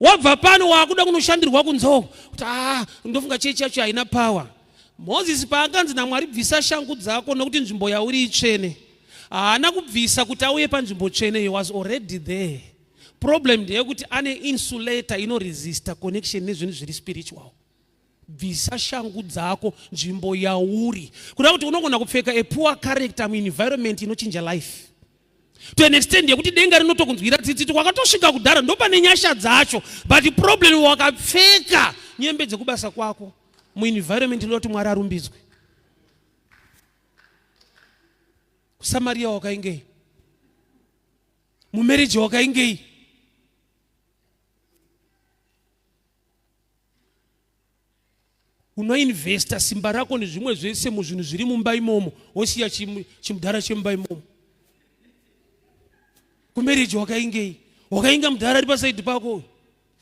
Wabva pano wakuda kunoshandirwa kunzoko kuti ndofunga chechi yacho haina power. Moses paakanzi naMwari bvisa shangu dzako nokuti nzvimbo yauri itsvene, haana kubvisa kuti auye panzvimbo tsvene. He was already there. Problem ndeyekuti ane insulator inoresista connection nezvinhu zviri spiritual. Bvisa shangu dzako nzvimbo yauri, kuda kuti unogona kupfeka a poor character muenvironment inochinja life to an extent yekuti denga rinotokunzwira tsitsi wakatosvika kudhara ndopane nyasha dzacho, but problem wakapfeka nyembe dzekubasa kwako muenvironment inoti Mwari arumbidzwe. Kusamaria wakaingei, mumarriage wakaingei, unoinvesta simba rako nezvimwe zvese muzvinhu zviri mumba imomo, wosiya chimudhara chemumba imomo. Kumarriage wakaingei, wakainga mudhara ari pasaidi pako,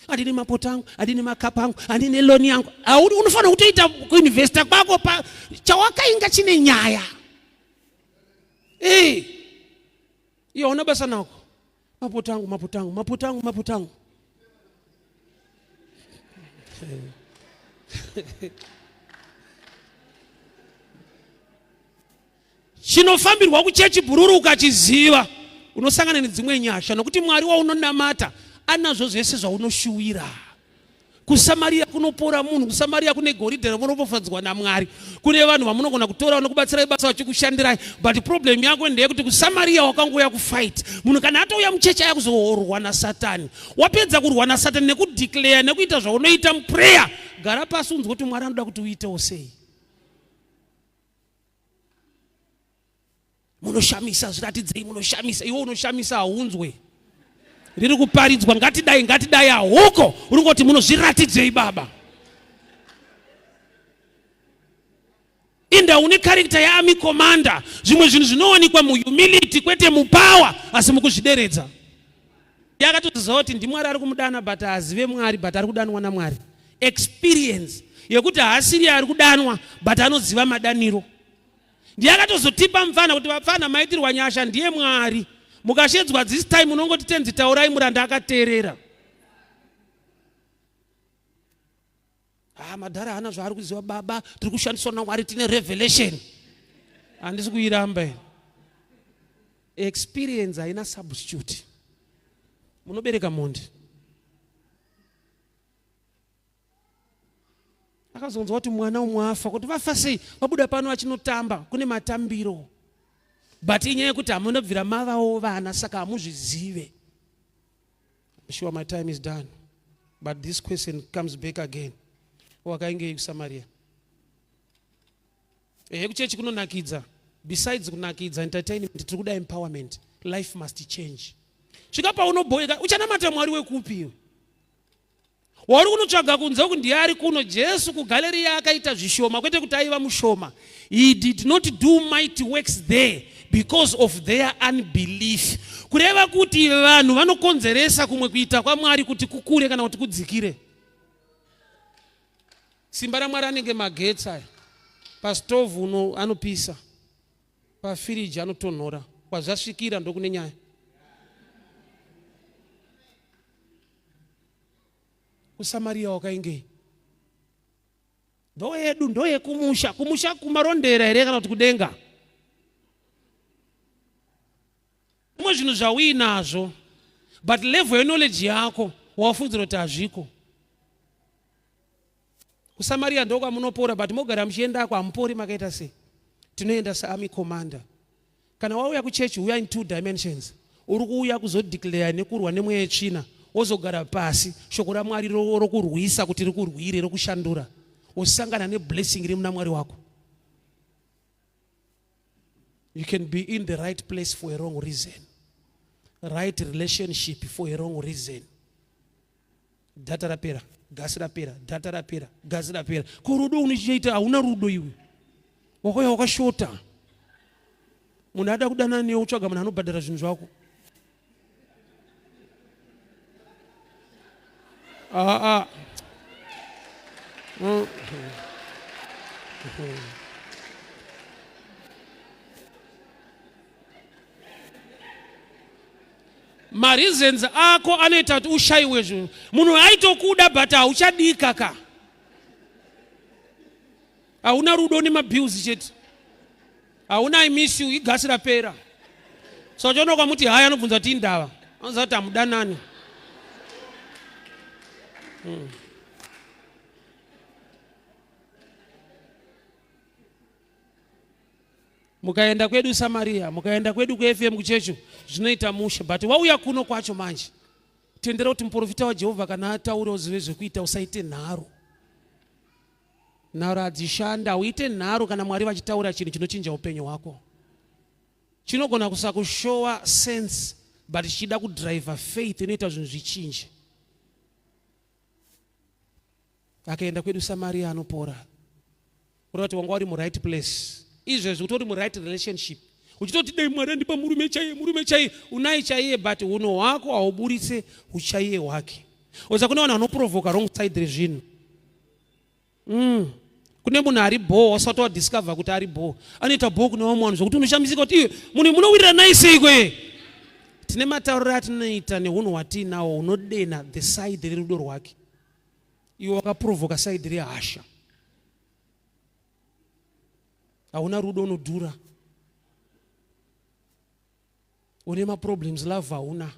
handine mapota angu, handine makapa angu, handine loni yangu. Unofanira kutoita kuinvesta kwako chawakainga chine nyaya. Iyo una basa nako, mapota angu, mapota angu, mapota angu, mapota angu. Chinofambirwa kuchechi bhururu ukachiziva unosangana nedzimwe nyasha, nokuti Mwari waunonamata anazvo zvese zvaunoshuwira. Kusamaria kunopora munhu, kusamaria kune goridhe ramunopofadzwa naMwari. Kune vanhu vamunogona kutora vanokubatsirai basa vachikushandirai, but problem yako ndeyekuti kusamaria wakangouya kufight. Munhu kana atouya muchechi yakuzorwa naSatani, wapedza kurwa naSatani nekudeclare nekuita zvaunoita muprayer, gara pasi unzwe kuti Mwari anoda kuti uitewo sei. Munoshamisa, zviratidzei munoshamisa. Iwe unoshamisa haunzwe. Riri kuparidzwa ngatidai ngatidai huko, uri kuti munozviratidzei baba. Inda une character ya army commander, zvimwe zvinhu zvinowanikwa muhumility kwete mupower, asi mukuzvideredza. Yakatoziva kuti ndiMwari ari kumudana but hazive Mwari, but ari kudanwa naMwari. Experience yekuti haasiri ari kudanwa but anoziva madaniro. Ndiyakatozotipa mfana kuti vapfana maitirwa nyasha ndiye Mwari. Mukashedzwa this time unongoti tenzi taurai muranda akateerera. Madhara hana zvaari kuziva baba, tiri kushandiswa naMwari, tine revelation. Handisi kuiramba. Experience haina substitute. Munobereka mondi. Akazonzwa kuti mwana umwe afa, kuti vafa sei? Vabuda pano vachinotamba, kune matambiro. But inyaya yekuti hamunobvira mavawo vana, saka hamuzvizive. I'm sure my time is done. But this question comes back again. Wakaingei kuSamaria. Kuchechi kunonakidza. Besides kunakidza entertainment, tiri kuda empowerment. Life must change. Svika paunoboeka, uchanamata Mwari wekupi? Wari kunotsvaga kunze kuti ndiye ari kuno. Jesu kugaleri akaita zvishoma, kwete kuti aiva mushoma. He did not do mighty works there because of their unbelief. Kureva kuti vanhu vanokonzeresa kumwe kuita kwaMwari kuti kukure kana kuti kudzikire. Simba raMwari anenge magetsi aya. Pastovu anopisa, pafiriji anotonhora. Kwazvasvikira ndokune nyaya. Kusamaria wakaingei. Ndo yedu, ndo yekumusha. Kumusha kumarondera here kana kuti kudenga. Mwe zvinhu zvauinazvo, but level knowledge yako wafundzira kuti hazviko. Kusamaria ndo kwamunopora, but mogara muchienda kwa hamupori makaita sei? Tinoenda saarmy commander. Kana wauya kuchechi uya in 2 dimensions. Uri kuuya kuzodeclare nekurwa nemweya yetsvina. Wozogara pasi, shoko raMwari rokurwisa kuti rikurwire, rokushandura. Wosangana neblessing iri muna Mwari wako. You can be in the right place for a wrong reason. Right relationship for a wrong reason. Data rapera, gasi rapera, data rapera, gasi rapera. Kurudo unichiita hauna rudo iwe. Wakoya wakashota. Munhu ada kudana newe utsvaga munhu anobhadhara zvinhu zvako. mareasons ako anoita kuti ushayiwe zvinhu. Munhu aitokuda but hauchadika ka. Hauna rudo nemabills chete. Hauna I miss you igasi rapera. So chono kwamuti haya anobvunza kuti indava. Anoziva kuti hamudanani. Mukaenda kwedu Samaria, mukaenda kwedu kuFM kuchecho, zvinoita mushe. But wauya kuno kwacho manje, tendera kuti muprofita waJehovha kana ataura uzive zvekuita, usaite nharo. Nharo hadzishanda, uite nharo kana Mwari vachitaura chinhu chinochinja upenyu hwako. Chinogona kusakushowa sense, but chichida kudrive faith inoita zvinhu zvichinje. Akaenda kwedu Samaria anopora. Urati wanga uri mu right place. Izvezvo utori mu right relationship. Uchitoti dai Mwari andipa murume chaiye, unai chaiye but uno hwako hauburitse uchaiye hwake. Oza kune vanhu vanoprovoka wrong side rezvinhu. Kune munhu ari bo wasati wadiscover kuti ari bo. Anoita bo kune vamwe vanhu zvokuti unoshamisika kuti munhu munowirira naye seiko. Tine matauriro atinoita neunhu hwatiinawo unodena the side rerudo rwake. Iwe wakaprovoka side rehasha. Hauna rudo unodhura. Une maproblems love hauna.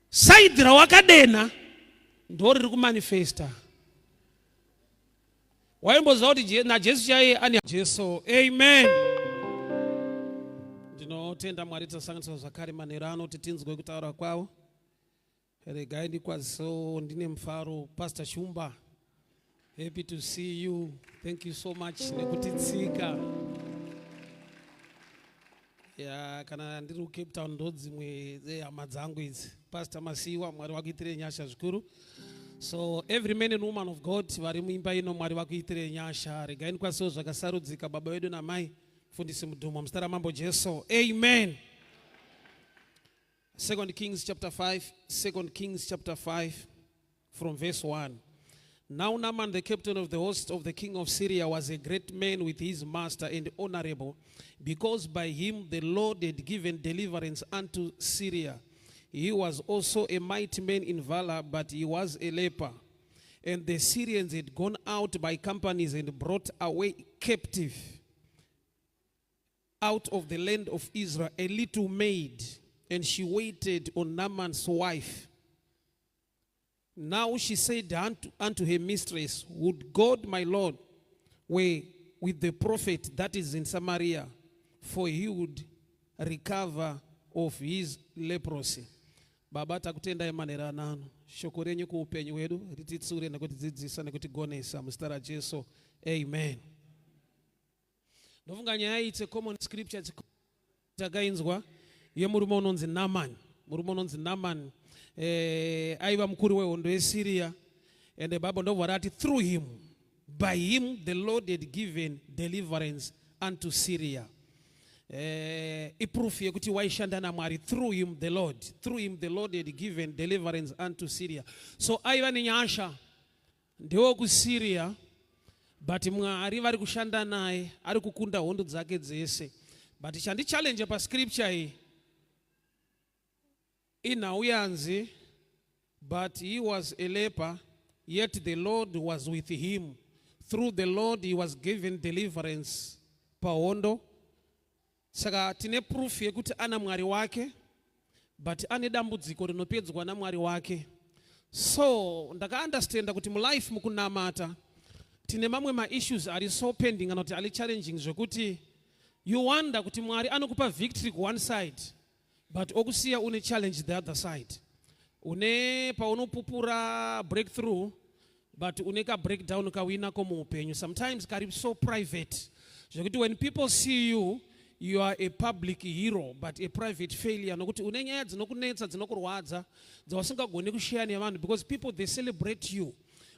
Side rawakadena ndo riri kumanifesta. Waimboziva kuti naJesu chaiye ani Jesu. Amen. Ndinotenda Mwari tasanganiswa zvakare manheru ano kuti tinzwe kutaura kwawo. Regai ndikwaziso ndine mufaro. Pastor Shumba, happy to see you. Thank you so much nekutitsika. Kana ndiri kuCape Town ndo dzimwe dzehama dzangu idzi. Pastor Masiwa, Mwari vakuitire nyasha zvikuru. So every man and woman of God vari muimba ino Mwari vakuitire nyasha. Regai ndikwasiwo zvakasarudzika baba vedu namai fundisi mudhumo muzita ramambo Jesu. Amen. 2 Kings chapter 5 from verse 1. Now Naaman, the captain of the host of the king of Syria, was a great man with his master and honorable, because by him the Lord had given deliverance unto Syria. He was also a mighty man in valor, but he was a leper. And the Syrians had gone out by companies and brought away captive out of the land of Israel a little maid, and she waited on Naaman's wife. Now she said unto her mistress, would God my Lord were with the prophet that is in Samaria, for he would recover of his leprosy. Baba takutenda emanera nanu. Shoko renyu kuupenyu wedu rititsure nekutidzidzisa nekutigonesa muzita raJesu. Amen. Ndofunga nyaya it's a common scripture dzakainzwa yemurume unonzi Naaman. Murume unonzi Naaman aiva mukuru wehondo yeSyria, and the Bible ndobva rati through him, by him the Lord had given deliverance unto Syria. Iproof yekuti waishanda naMwari. Through him the Lord had given deliverance unto Syria. So aiva nenyasha ndewo kuSyria, but Mwari vari kushanda naye ari kukunda hondo dzake dzese. But chandi challenge pa scripture iyi inauyanzi, but he was a leper, yet the Lord was with him. Through the Lord he was given deliverance pa hondo. Saka tine proof yekuti ana Mwari wake, but ane dambudziko rinopedzwa naMwari wake. So ndaka understand kuti mu life mukunamata tine mamwe ma issues ari so pending anoti ali challenging zvokuti you wonder kuti Mwari anokupa victory ku one side, but okusiya une challenge the other side. Une paunopupura breakthrough, but uneka breakdown kawina ko muupenyu. Sometimes kari so private zvokuti when people see you, you are a public hero but a private failure. Nokuti une nyaya dzinokunetsa dzinokurwadza dzawasingagoni kushare nevanhu, because people they celebrate you.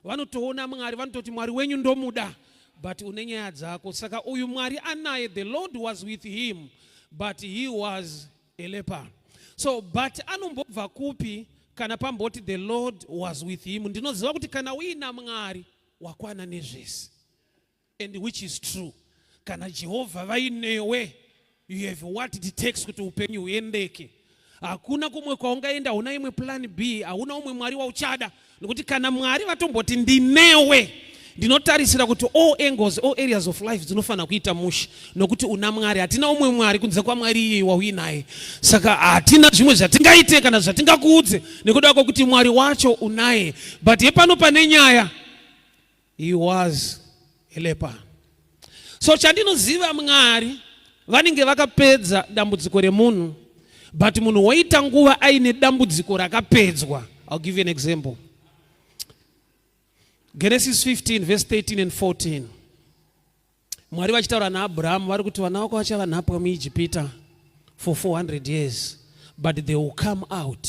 Vanotoona Mwari vanototi Mwari wenyu ndomuda, but une nyaya dzako. Saka uyu Mwari anaye, the Lord was with him, but he was a leper. So but anombobva kupi kana pamboti the Lord was with him? Ndinoziva kuti kana uina Mwari wakwana nezvese, and which is true. Kana Jehovha vainewe You have what it takes kuti upenyu huendeke. Hakuna kumwe kwaungaenda, una imwe plan B, hauna umwe mwari wauchada. Nokuti kana mwari vatomboti ndinewe, ndinotarisira kuti all angles, all areas of life dzinofana kuita mushi. Nokuti una mwari, hatina umwe mwari kunze kwa mwari iye wauinaye. Saka hatina zvimwe zvatingaite kana zvatingakuudze nekuda kwokuti mwari wacho unaye. But yepano pane nyaya, he was a leper. So chandinoziva mwari vanenge vakapedza dambudziko remunhu, but munhu waita nguva aine dambudziko rakapedzwa. I'll give you an example. Genesis 15 verse 13 and 14. Mwari vachitaura naAbraham vari kuti vana vako vachava nhapwa muIjipita for 400 years, but they will come out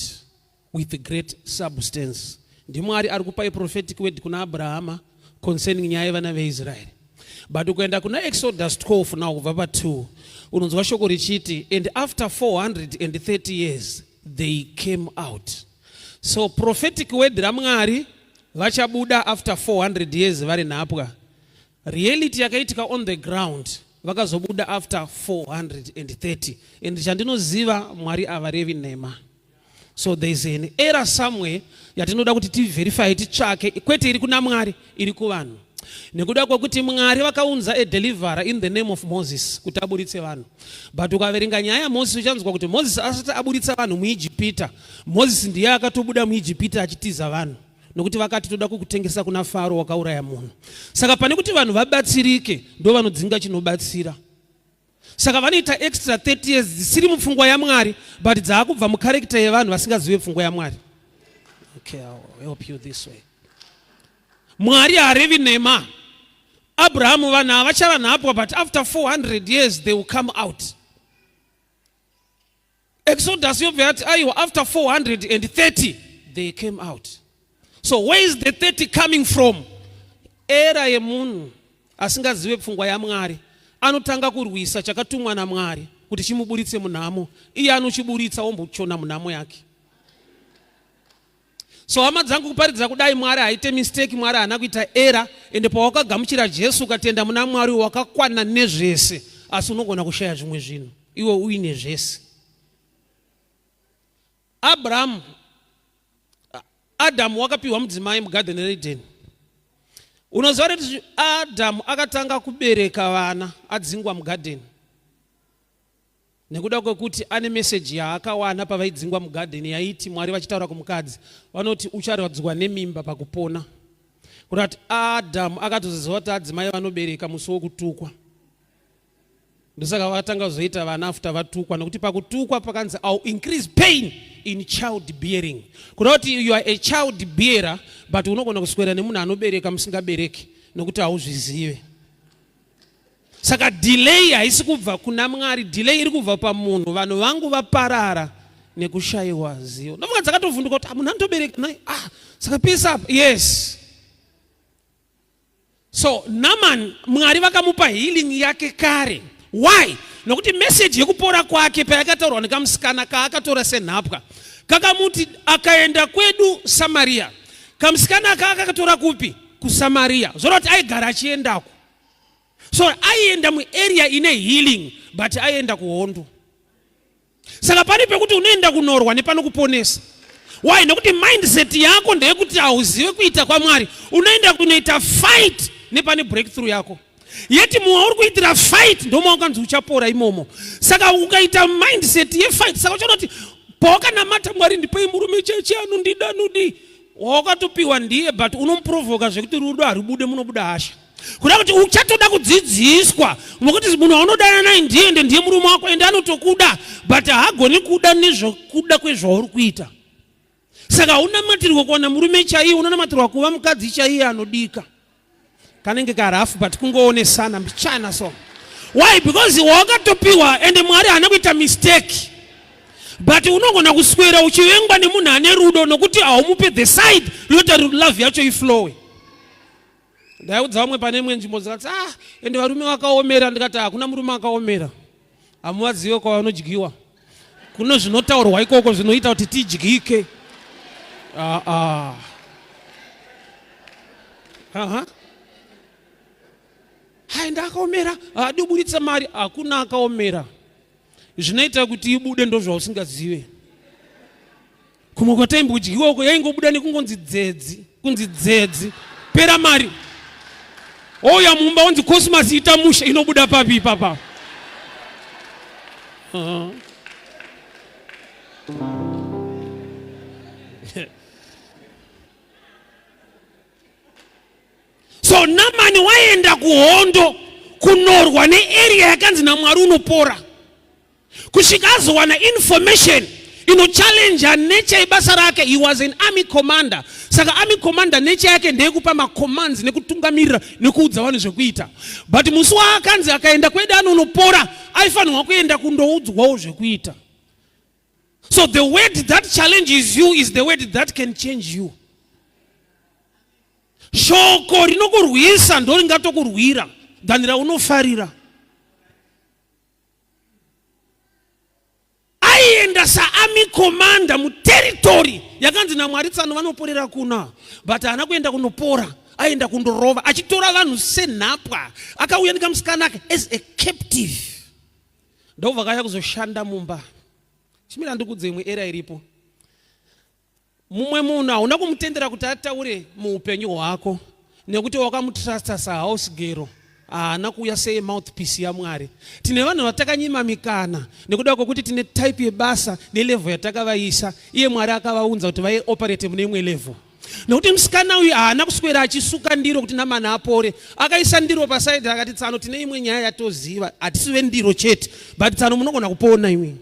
with great substance. Ndimwari ari kupa prophetic word kuna Abrahama concerning nyaya yevana veIsraeri. But ukaenda kuna Exodus 12 now kubva pa2 unonzwa shoko richiti, and after 430 years they came out. So prophetic word raMwari vachabuda after 400 years vari nhapwa. Reality yakaitika on the ground vakazobuda after 430. And chandinoziva Mwari avarevi nhema. So there is an error somewhere yatinoda kuti tiverify titsvake, kwete iri kuna Mwari, iri kuvanhu. Nekuda kwokuti Mwari vakaunza a deliverer in the name of Moses kuti aburitse vanhu. But ukaverenga nyaya yaMozisi uchanzwa kuti Moses asati aburitsa vanhu muIjipita, Moses ndiye akatobuda muIjipita achitiza vanhu. Nokuti vakati toda kukutengesa kuna Faro wakauraya munhu. Saka pane kuti vanhu vabatsirike ndo vanodzinga chinobatsira. Saka vanoita extra 30 years dzisiri mupfungwa yaMwari, but dzaakubva mucharacter yevanhu vasingazive pfungwa yaMwari. Okay, I'll help you this way. Mwari harevi nhema. Abrahamu vanhu havachava nhapwa, but after 400 years they will come out. Exodus yobva yati aiwa after 430 they came out. So where is the 30 coming from? Era yemunhu asingazive pfungwa yaMwari anotanga kurwisa chakatumwa naMwari kuti chimuburitse munhamo. Iye anochiburitsa ombochona munhamo yake. So hama dzangu kuparidza kudai Mwari haite mistake, Mwari haana kuita era, ende pawakagamuchira Jesu ukatenda muna Mwari wakakwana nezvese, asi unogona kushaya zvimwe zvinhu iwe uine zvese. Adamu wakapiwa mudzimai mugarden reEden. Unoziva kuti Adamu akatanga kubereka vana adzingwa mugarden nekuda kwekuti ane message yaakawana pavaidzingwa mugarden yaiti Mwari vachitaura kumukadzi vanoti ucharadzwa nemimba pakupona. Kuti Adamu akatoziva kuti adzimai vanobereka musi wokutukwa. Ndosaka vakatanga kuzoita vana after vatukwa, nekuti pakutukwa pakanzi I'll increase pain in child bearing. Kuti you are a child bearer, but unogona kuswera nemunhu anobereka musingabereki nokuti hauzvizive. Saka delay haisi kubva kuna Mwari, delay iri kubva pamunhu. Vanhu vangu vaparara nekushayiwa zivo. Ndofunga dzakatovhunduka kuti munhu anotobereka naye. Saka peace up. Yes. So Naaman Mwari vakamupa healing yake kare. Why? Nokuti message yekupora kwake payakataurwa nekamusikana kaakatora senhapwa kakamuti akaenda kwedu Samaria. Kamusikana akakatora kupi? KUSAMARIA. Zvoroti aigara achiendako. So aienda muarea ine healing, but aienda kuhondo. Saka pani pekuti unoenda kunorwa nepano kuponesa. Why? Nokuti mindset yako ndeyekuti hauzive kuita kwaMwari. Unoenda kunoita fight nepane breakthrough yako. Yeti muwauri kuitira fight ndomo wakanzi uchapora imomo. Saka ukaita mindset ye fight, saka uchanoti pawakanamata Mwari ndipei murume cheche anondida nudi. Wakatopiwa ndiye, but unomprovoka zvekuti rudo haribude munobuda hasha. Kuda kuti uchatoda kudzidziswa nokuti munhu waunodana naye ndiye murume wako ende anotokuda, but haagoni kuda nezvokuda kwezvauri kuita. Saka unamatirwa kuwana murume chaiye, unamatirwa kuva mukadzi chaiye anodika. Kanenge karafu, but kungoonesana mbichana so. Why? Because wakatopiwa ende Mwari haana kuita mistake. But unogona kuswera uchivengwa nemunhu ane rudo nokuti haumupe the side yota love yacho iflowe. Ndaudza vamwe pane imwe nzvimbo dzakati ende varume vakaomera, ndikati hakuna murume akaomera. Hamuvazive kwavanodyiwa. Kuno zvinotaurwa ikoko zvinoita kuti tidyike. Hai ndakaomera, hadi uburitsa mari, hakuna akaomera. zvinoita kuti ibude ndo zvausingazive. Kumwe kwataimbodywiwa uko yaingobuda nekungonzi dzedzi pera mari. Oya mumba wanzi Cosmas ita musha inobuda papi papa. So Naaman waenda kuhondo kunorwa nearea yakanzi naMwari unopora. Kusvika azowana information inochallenge nature ibasa rake. He was an army commander. Saka army commander nature yake ndeyekupa macommands nekutungamirira nekuudza vanhu zvekuita. But musi waakanzi akaenda kwedano unopora aifanirwa kuenda kundoudzwawo zvekuita. So the word that challenges you is the word that can change you. Shoko rinokurwisa ndo ringatokurwira than raunofarira. Aienda saarmy commander muterritory yakanzi naMwari tsano vanoporera kuna, but haana kuenda kunopora, aenda kundorova achitora vanhu senhapwa. Akauya nekamusikana ake as a captive. Ndobva kaya kuzoshanda mumba. Chimira ndikudze imwe era iripo. Mumwe munhu hauna kumutendera kuti ataure muupenyu hwako nekuti wakamutrasta sahouse girl. Haana kuuya semouthpiece yaMwari. Tine vanhu vatakanyima mikana nekuda kwokuti tine type yebasa nelevel yatakavaisa. Iye Mwari akavaunza kuti vaoperate mune imwe level. Nekuti musikana uyu haana kuswera achisuka ndiro kuti Naaman apore. Akaisa ndiro pasaidi akati tsano tine imwe nyaya yatoziva, hatisive ndiro chete, but tsano munogona kupona imwe.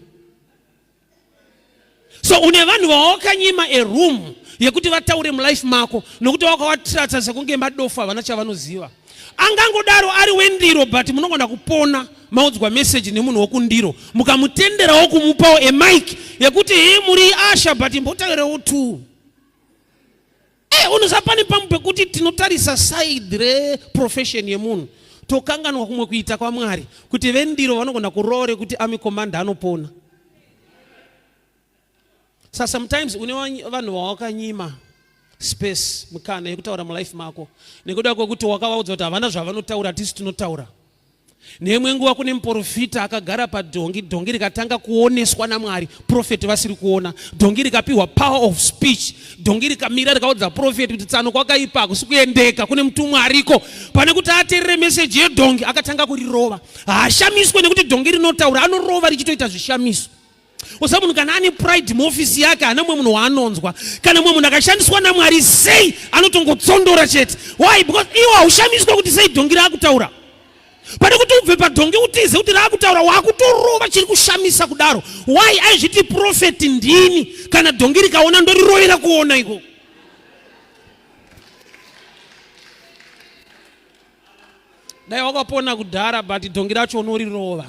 So une vanhu vawakanyima a room yekuti vataure mulife mako nokuti wakavatrata sekunge madofu havana chavanoziva. Angangodaro ari wendiro, but munogona kupona maudzwa message nemunhu wokundiro mukamutenderawo kumupawo a mic yekuti muri asha but mbotaurewo tu. Unosapani pamwe pekuti tinotarisa side reprofession yemunhu tokanganwa kumwe kuita kwaMwari kuti vendiro vanogona kurore kuti army commander anopona. So sometimes une vanhu vawakanyima space mukana yekutaura mulife mako nekuda kwokuti wakavaudza kuti havana zvavanotaura tisi tinotaura. Neimwe nguva kune muprofita akagara padhongi, dhongi rikatanga kuoneswa naMwari, prophet vasiri kuona, dhongi rikapiwa power of speech, dhongi rikamira rikaudza prophet kuti tsano kwakaipa hakusi kuendeka, kune mutumwa ariko. Pane kuti ateerere message yedhongi akatanga kurirova. Haashamiswe nekuti dhongi rinotaura, anorova richitoita zvishamiso. Usamunhu kana ane pride muofisi yake hana mwe munhu waanonzwa. Kana mwe munhu akashandiswa naMwari sei anotongotsondora chete. Why? Because iwo haushamiswe kuti sei dhongi raakutaura. Pane kuti ubve padhongi utize kuti raakutaura waakutorova chiri kushamisa kudaro. Why? Aizviti prophet ndini kana dhongi rikaona ndorirovera kuona iko. Dai wakapona kudhara but dhongi racho unorirova.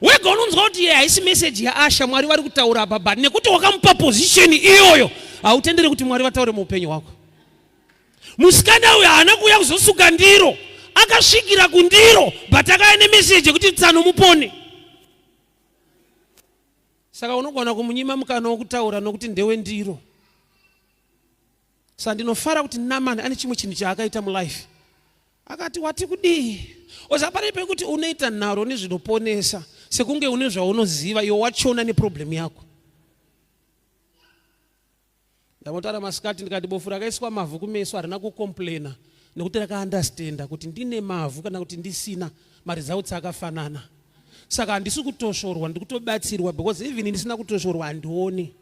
Wega unonzwa kuti haisi message yaAsha Mwari vari kutaura apa, but nekuti wakamupa position iyoyo hautendere kuti Mwari vataure muupenyu hwako. Musikana uyu haana kuuya kuzosuka ndiro, akasvikira kundiro but akauya nemessage yekuti tsano mupone. Saka unogona kumunyima mukana wokutaura nokuti ndewe ndiro. Saka ndinofara kuti Naaman ane chimwe chinhu chaakaita mulife. Akati wati kudii? Osapari pekuti unoita nharo nezvinoponesa sekunge une zvaunoziva iwe wachona neproblem yako. Ndamotara masikati ndikati bofu rakaiswa mavhu kumeso harina kucomplaina nekuti rakaandastenda kuti ndine mavhu kana kuti ndisina maresults akafanana. Saka handisi kutoshorwa, ndikutobatsirwa because even ndisina kutoshorwa handioni.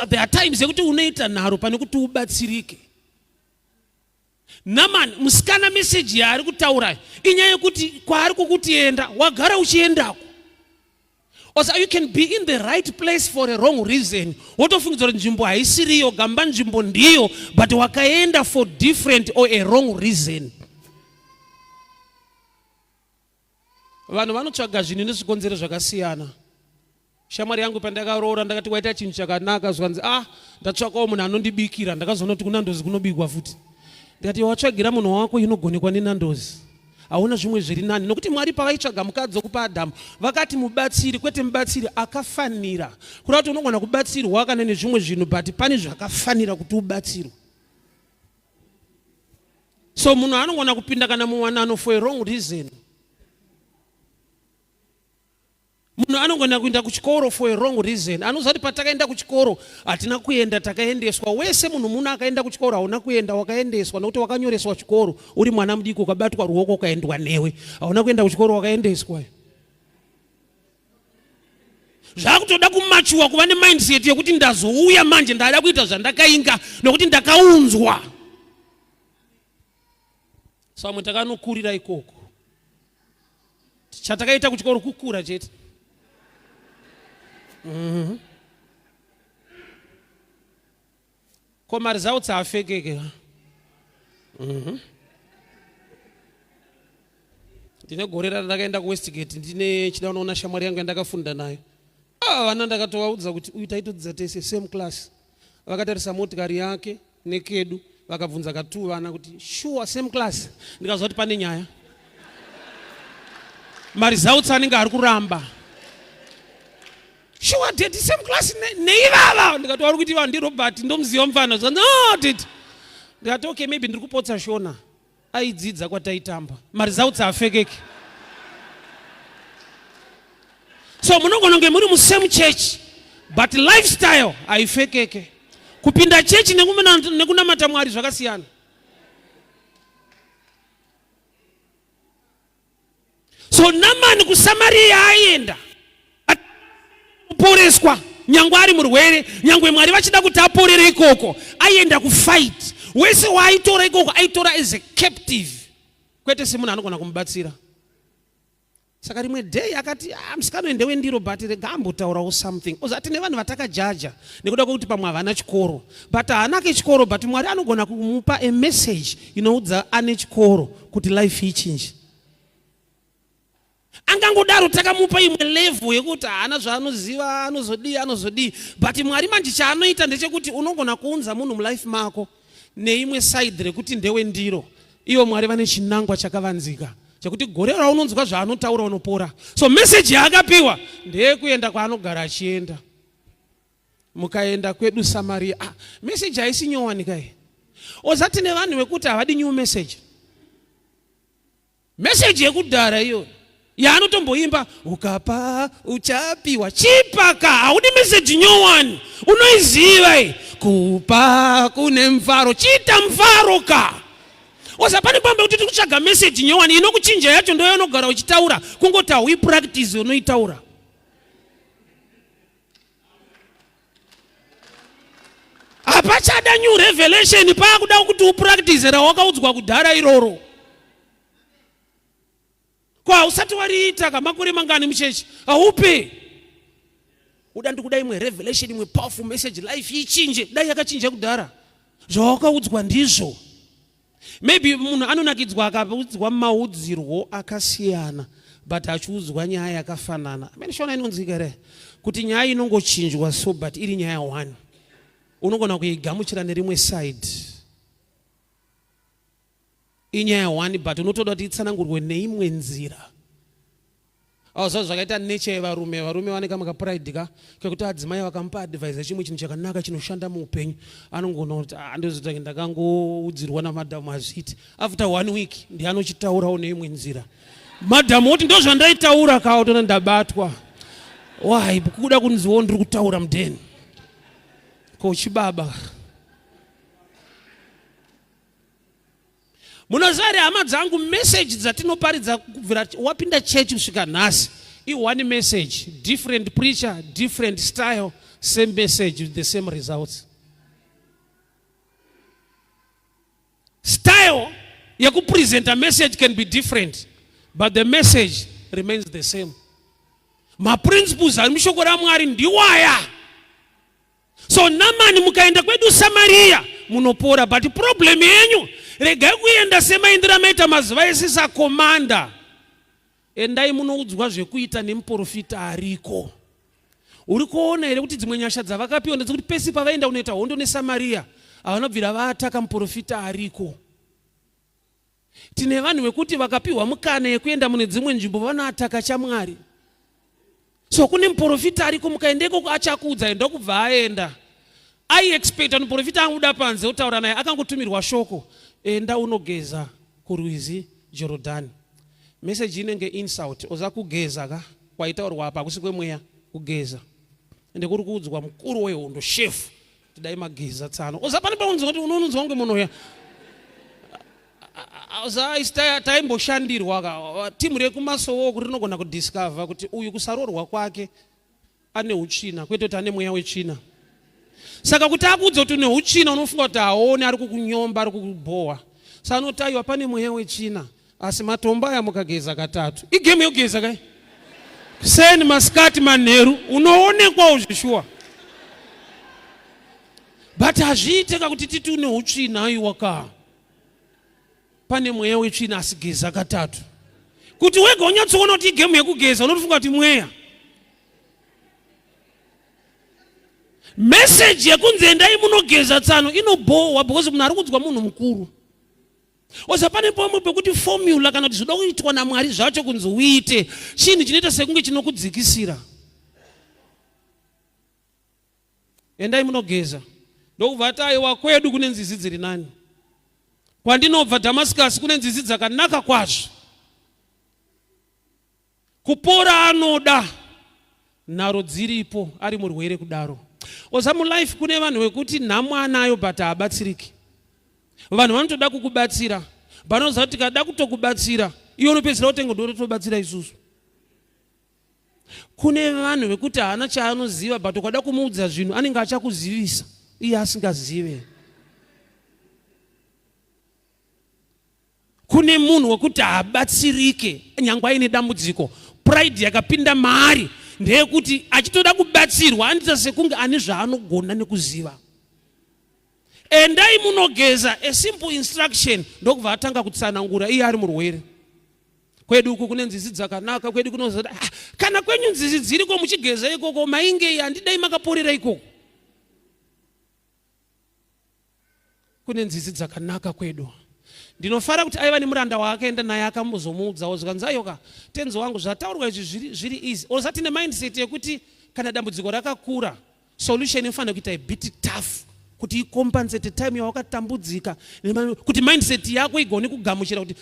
There are times yekuti unoita nharo pane kuti ubatsirike. Naaman musikana message yaari kutaura inyaya yekuti kwaari kukutienda wagara uchiendako. Also you can be in the right place for a wrong reason. Wotofungidzwa kuti nzvimbo haisiriyo gamba nzvimbo ndiyo but wakaenda for different or a wrong reason. Vanhu vanotsvaga zvinhu nezvikonzero zvakasiyana. Shamwari yangu pandakaroora ndakati waita chinhu chakanaka zvanzi ndatsvakawo munhu anondibikira, ndakazoona kuti kuna ndozi kunobikwa futi. Ndikati watsvagira munhu wako inogonekwa nenandozi. Hauna zvimwe zviri nani nokuti Mwari pavaitsvaga mukadzi wokupa Adhamu vakati mubatsiri, kwete mubatsiri akafanira. Kureva kuti unogona kubatsirwa kana nezvimwe zvinhu but pane zvakafanira kuti ubatsirwe. So munhu anogona kupinda kana muwanano for a wrong reason. Munhu anogona kuenda kuchikoro for a wrong reason. Anozati patakaenda kuchikoro hatina kuenda takaendeswa. Wese munhu muno akaenda kuchikoro hauna kuenda wakaendeswa nokuti wakanyoreswa chikoro uri mwana mudiki ukabatwa ruoko ukaendwa newe. Hauna kuenda kuchikoro wakaendeswa. Zvakutoda kumachuwa kuva nemindset yekuti ndazouya manje ndada kuita zvandakainga nokuti ndakaunzwa. Samwe takanokurira ikoko. Chatakaita kuchikoro kukura chete. Ko mari results afekeke. Ndine gore randakaenda kuWestgate ndine chida unoona shamwari yangu yandakafunda nayo. Vana ndakatovaudza kuti uyu taitodzidza tese same class. Vakatarisa motikari yake nekedu vakabvunza katu vana kuti sure same class. Ndikazwa kuti pane nyaya. Mari results anenge ari kuramba. Sure did same class neivava. Ndikati vari kuti ndi Robert ndomuziva mufana. No did. Ndikati okay maybe ndiri kupotsa shona. Aidzidza kwataitamba. Mari results afekeke. So munogona kunge muri musame church but lifestyle haifekeke. Kupinda church nekunamata Mwari zvakasiyana. So Naaman kuSamaria aenda kuporeswa nyangwe ari murwere nyangwe Mwari vachida kuti aporere ikoko aenda kufight. Wese waaitora ikoko aitora as a captive kwete semunhu anogona kumubatsira. Saka rimwe day akati musikanoende wendiro but rega ambotaurawo something. Ozati nevanhu vatakajaja nekuda kwekuti pamwe havana chikoro but haana kechikoro but Mwari anogona kumupa a message inoudza ane chikoro kuti life ichinje. Angangodaro takamupa imwe level yekuti haana zvaanoziva anozodii but Mwari manje chaanoita ndechekuti unogona kuunza munhu mulife mako neimwe side rekuti ndewendiro. Ivo Mwari vane chinangwa chakavanzika chekuti gore raunonzwa zvaanotaura unopora. So message yaakapiwa ndeyekuenda kwaanogara achienda. Mukaenda kwedu Samaria. Message haisi nyowani kai. Ozati nevanhu vekuti havadi new message. Message yekudhara iyo yaanotomboimba ukapa uchapiwa chipaka. Haudi message nyowani. Unoiziva kupa kune mfaro chita mfaro ka. Wasapani pambe kuti tikutsvaga message nyowani inokuchinja yacho ndoyo unogara uchitaura kungoti haui practice unoitaura. Hapachada new revelation paakuda kuti upractice rawakaudzwa kudhara iroro. Kwa usati wariita kamakore mangani muchechi haupe. Uda ndikuda imwe revelation imwe powerful message life ichinje dai yakachinja kudhara zvawakaudzwa ndizvo. Maybe munhu anonakidzwa akaudzwa maudzirwo akasiyana but achiudzwa nyaya yakafanana. Mene shona inonzika here kuti nyaya inongochinjwa so but iri nyaya one. Unogona kuigamuchira nerimwe side. Inyaya one but unotoda kuti itsanangurwe neimwe nzira. Azva zvakaita nature yevarume. Varume vane kamwe kapride ka kekuti adzimai vakamupa advice chimwe chinhu chakanaka chinoshanda muupenyu anongona kuti ndozoti ndakangoudzirwa namadhamu azviti after 1 week ndianochitaurawo neimwe nzira. Madhamu oti ndozvandaitaura kawo tona ndabatwa. Why kuda kunziwo ndiri kutaura mudheni. Ko chibaba. Munozari hama dzangu message dzatinoparidza kubvira wapinda church kusvika nhasi i one message, different preacher, different style, same message with the same results. Style ya kupresenta message can be different but the message remains the same. Ma principles ari mushoko raMwari ndiwaya. So Naaman mukaenda kwedu Samaria munopora but problem yenyu regai kuenda semaindira maita mazuva esisa komanda. Endai munoudzwa zvekuita nemuprofita ariko. Uri kuona here kuti dzimwe nyasha dzavakapiwa ndedzekuti pesi pavaenda unoita hondo neSamaria avanobvira vaataka muprofita ariko. Tine vanhu vekuti vakapiwa mukana yekuenda mune dzimwe nzvimbo vanoataka chaMwari. So kune muprofita ariko mukaendeko achakuudza enda kubva aenda. I expect an muprofita anguda panze utaura naye akangotumirwa shoko enda unogeza kurwizi Jordan. Message inenge insult oza kugeza ka kwaitaurwa apa hakusi kwemweya kugeza. Ende kuri kuudzwa mukuru wehondo shefu tidai mageza tsano. Oza pane paunzwa kuti unounzwa kunge munhu uya. Taimboshandirwa timu rekumasowo kuti rinogona kudiscover kuti uyu kusarorwa kwake ane utsvina kwete kuti ane mweya wetsvina. Saka kuti akudza kuti une utsvina unofunga kuti aone ari kukunyomba ari kukubhowa. Saka anotaiwa pane mweya wetsvina asi matombo aya mukageza katatu. Igemu yogeza kai? Seni masikati manheru unoonekwa uzvishuwa. But hazviiteka kuti titi une utsvina aiwa ka. Pane mweya wetsvina asi geza katatu. Kuti wega unyatsoona kuti igemu yekugeza unofunga kuti mweya. Message yekunzi endai munogeza tsano inobhowa because munhu ari kudzwa munhu mukuru. Oza pane pomwe pekuti formula kana kuti zvoda kuitwa naMwari zvacho kunzi uite chinhu chinoita sekunge chinokudzikisira. Endai munogeza. Ndokubva taiwa kwedu kune nzizi dziri nani. Kwandinobva Damascus kune nzizi dzakanaka kwazvo. Kupora anoda nharo dziripo ari murwere kudaro. Oza mulife kune vanhu wekuti nhamo anayo but haabatsiriki. Vanhu vanotoda kukubatsira. Vanoziva kuti kada kutokubatsira iwe unopedzisira utenga ndotobatsira isusu. Kune vanhu vekuti haana chaanoziva but ukada kumuudza zvinhu anenge achakuzivisa iye asingazive. Kune munhu wekuti haabatsirike nyangwe aine dambudziko. Pride yakapinda maari ndeyekuti achitoda kubatsirwa anoita sekunge ane zvaanogona nekuziva. Endai munogeza, a simple instruction ndokubva atanga kutsanangura iye ari murwere. Kwedu uku kune nzizi dzakanaka, kwedu kunoziva kana kwenyu nzizi dziriko muchigeza ikoko mainge handidai makaporera ikoko. Kune nzizi dzakanaka kwedu. Ndinofara kuti aiva nemuranda waakaenda naye akamuzomuudzawo zvikanzayoka tenzi wangu zvataurwa izvi zviri easy. Osati ne mindset yekuti kana dambudziko rakakura solution inofanira kuita a bit tough kuti ikompensate time yawakatambudzika kuti mindset yako igone kugamuchira kuti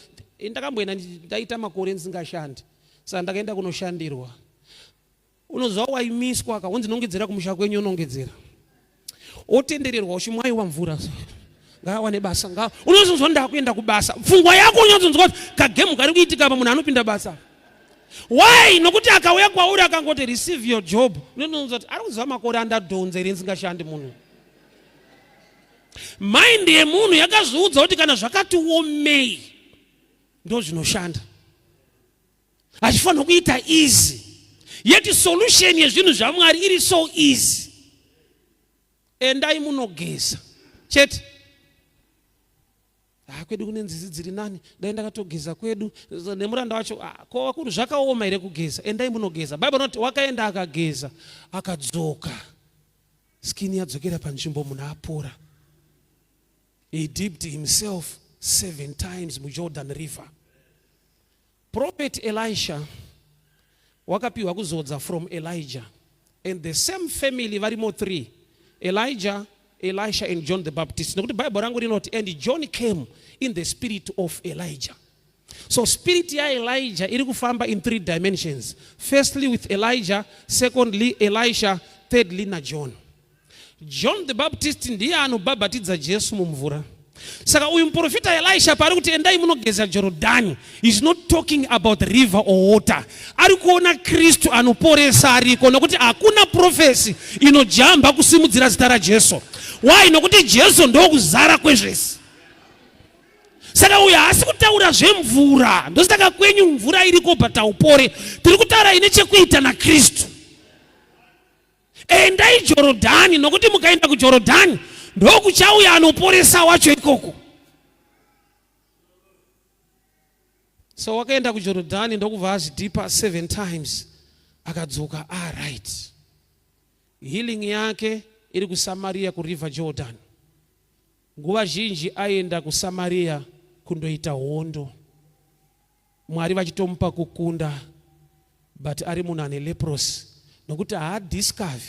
ndakamboenda ndaita makore ndisingashandi saka ndakaenda kunoshandirwa. Unoziva waimiswa akaunzi nongedzera kumusha kwenyu unongedzera. Otendererwa uchimwaiwa mvura. Ngawane basa unozonzwa ndakuenda kubasa. Pfungwa yako unyazonzwa kuti kagemu kari kuitika apa munhu anopinda basa. Why? Nokuti akauya kwauri akangoti receive your job. Unozonzwa kuti ari kuziva makore andadhonza ere ndisingashandi munhu. Mind yemunhu yakazviudza kuti kana zvakati omei ndo zvinoshanda. Hachifanira kuita easy. Yet solution yezvinhu zvaMwari iri so easy. Endai munogeza. Chete. Kwedu kune nzizi dziri nani ndaenda katogeza kwedu nemuranda wacho ko kuri zvakaoma ere kugeza. Endai munogeza. Bible noti wakaenda akageza akadzoka skin yadzokera panzvimbo munhu apora. He dipped himself 7 times mu Jordan River. Prophet Elisha wakapiwa kuzodza from Elijah, and the same family varimo 3, Elijah, Elisha and John the Baptist. Nokuti Bible rangu rinoti and John came in the spirit of Elijah. So spirit ya Elijah iri kufamba in 3 dimensions. Firstly with Elijah, secondly Elisha, thirdly na John. John the Baptist ndiye anobhabhatidza Jesu mumvura. Saka uyu muprofita Elisha pari kuti endai munogeza Jorodhani is not talking about river or water. Ari kuona Kristu anoporesa ariko nokuti hakuna prophecy inojamba kusimudzira zita ra Jesu. Why? Nokuti Jesu ndo kuzara kwezvese. Saka uyu haasi kutaura zvemvura. Ndosaka kwenyu mvura iriko bata upore. Tiri kutaura ine chekuita na Kristu. Endai Jorodhani nokuti mukaenda kuJorodhani ndo kuchauya anoporesa wacho ikoko. So wakaenda kuJorodhani ndokubva azvidhipa 7 times akadzoka right. Healing yake iri kuSamaria kuriver Jordan. Nguva zhinji aenda kuSamaria kundoita hondo. Mwari vachitomupa kukunda but ari munhu ane leprosy. Nokuti haadiscover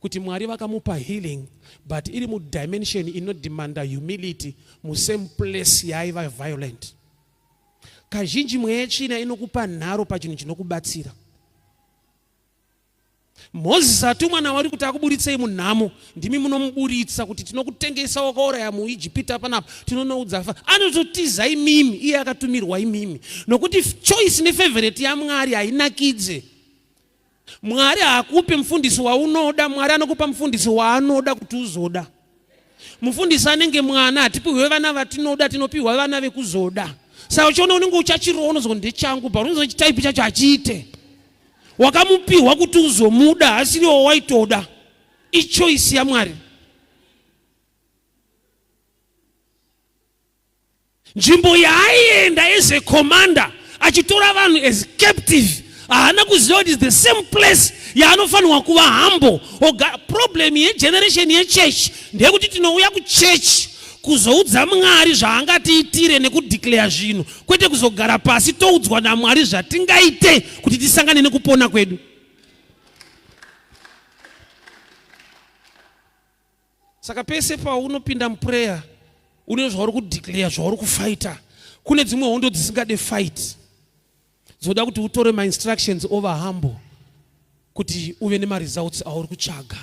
kuti Mwari vakamupa healing but iri mu dimension inodemanda humility mu same place yaiva violent. Kazhinji mweya yetsvina inokupa nharo pachinhu chinokubatsira. Mozisi atumwa naWari kuti akuburitsei munhamo, ndimi munomuburitsa kuti tinokutengesa wakauraya muIjipita panapa tinonoudza anototiza imimi, iye akatumirwa imimi. Nokuti choice nefavorite yaMwari hainakidze. Mwari haakupi mufundisi waunoda, Mwari anokupa mufundisi waanoda kuti uzoda. Mufundisi anenge mwana, hatipiwe vana vatinoda, tinopiwa vana vekuzoda. Saka uchiona unenge uchachirowa unozwa ndechangu, paunozwa chitaipi chacho achiite. Wakamupiwa kuti uzomuda, asiriwo waitoda. Ichoice yaMwari. Nzvimbo yaaienda as a commander, achitora vanhu as captive, haana kuziva kuti is the same place yaanofanirwa kuva humble. Problem yegeneration yechurch ndeyekuti tinouya kuchurch kuzoudza Mwari zvaangatiitire nekudeclare zvinhu, kwete kuzogara pasi toudzwa naMwari zvatingaite kuti tisangane nekupona kwedu. Saka pese paunopinda muprayer une zvauri kudeclare, zvauri kufighta, kune dzimwe hondo dzisingade fight, dzoda kuti utore instructions over humble kuti uve nemaresults auri kutsvaga.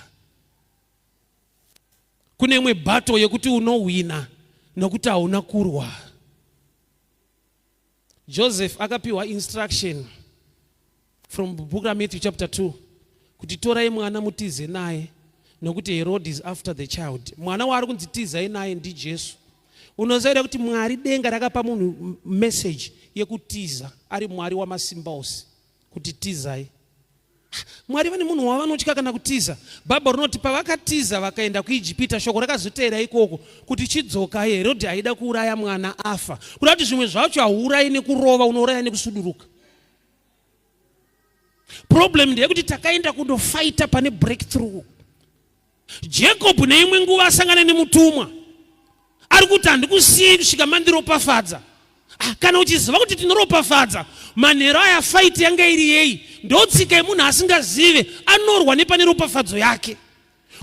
Kune imwe battle yekuti unowina nokuti hauna kurwa. Joseph akapiwa instruction from book of Matthew chapter 2 kuti torai mwana mutize naye nokuti Herod is after the child. Mwana waari kunzitizai naye ndi Jesu. Unoziva kuti Mwari denga rakapa munhu message yekutiza, ari Mwari wamasimba ose kuti tizai. Mwari vane munhu wavanotya kana kutiza. Bhabha rinoti pavakatiza vakaenda kuIjipita, shoko rakazotevera ikoko kuti chidzoka Herod aida kuuraya mwana afa. Kuda kuti zvimwe zvacho hauurayi nekurova, unouraya nekusuduruka. Problem ndeyekuti takaenda kundofighta pane breakthrough. Jacob neimwe nguva asangana nemutumwa, ari kuti handikusiyi kusvika mandiropafadza. Kana uchiziva kuti tinoropafadza, manhero aya fight yanga iri yei, ndotsika yemunhu asingazive, anorwa nepane ropafadzo yake.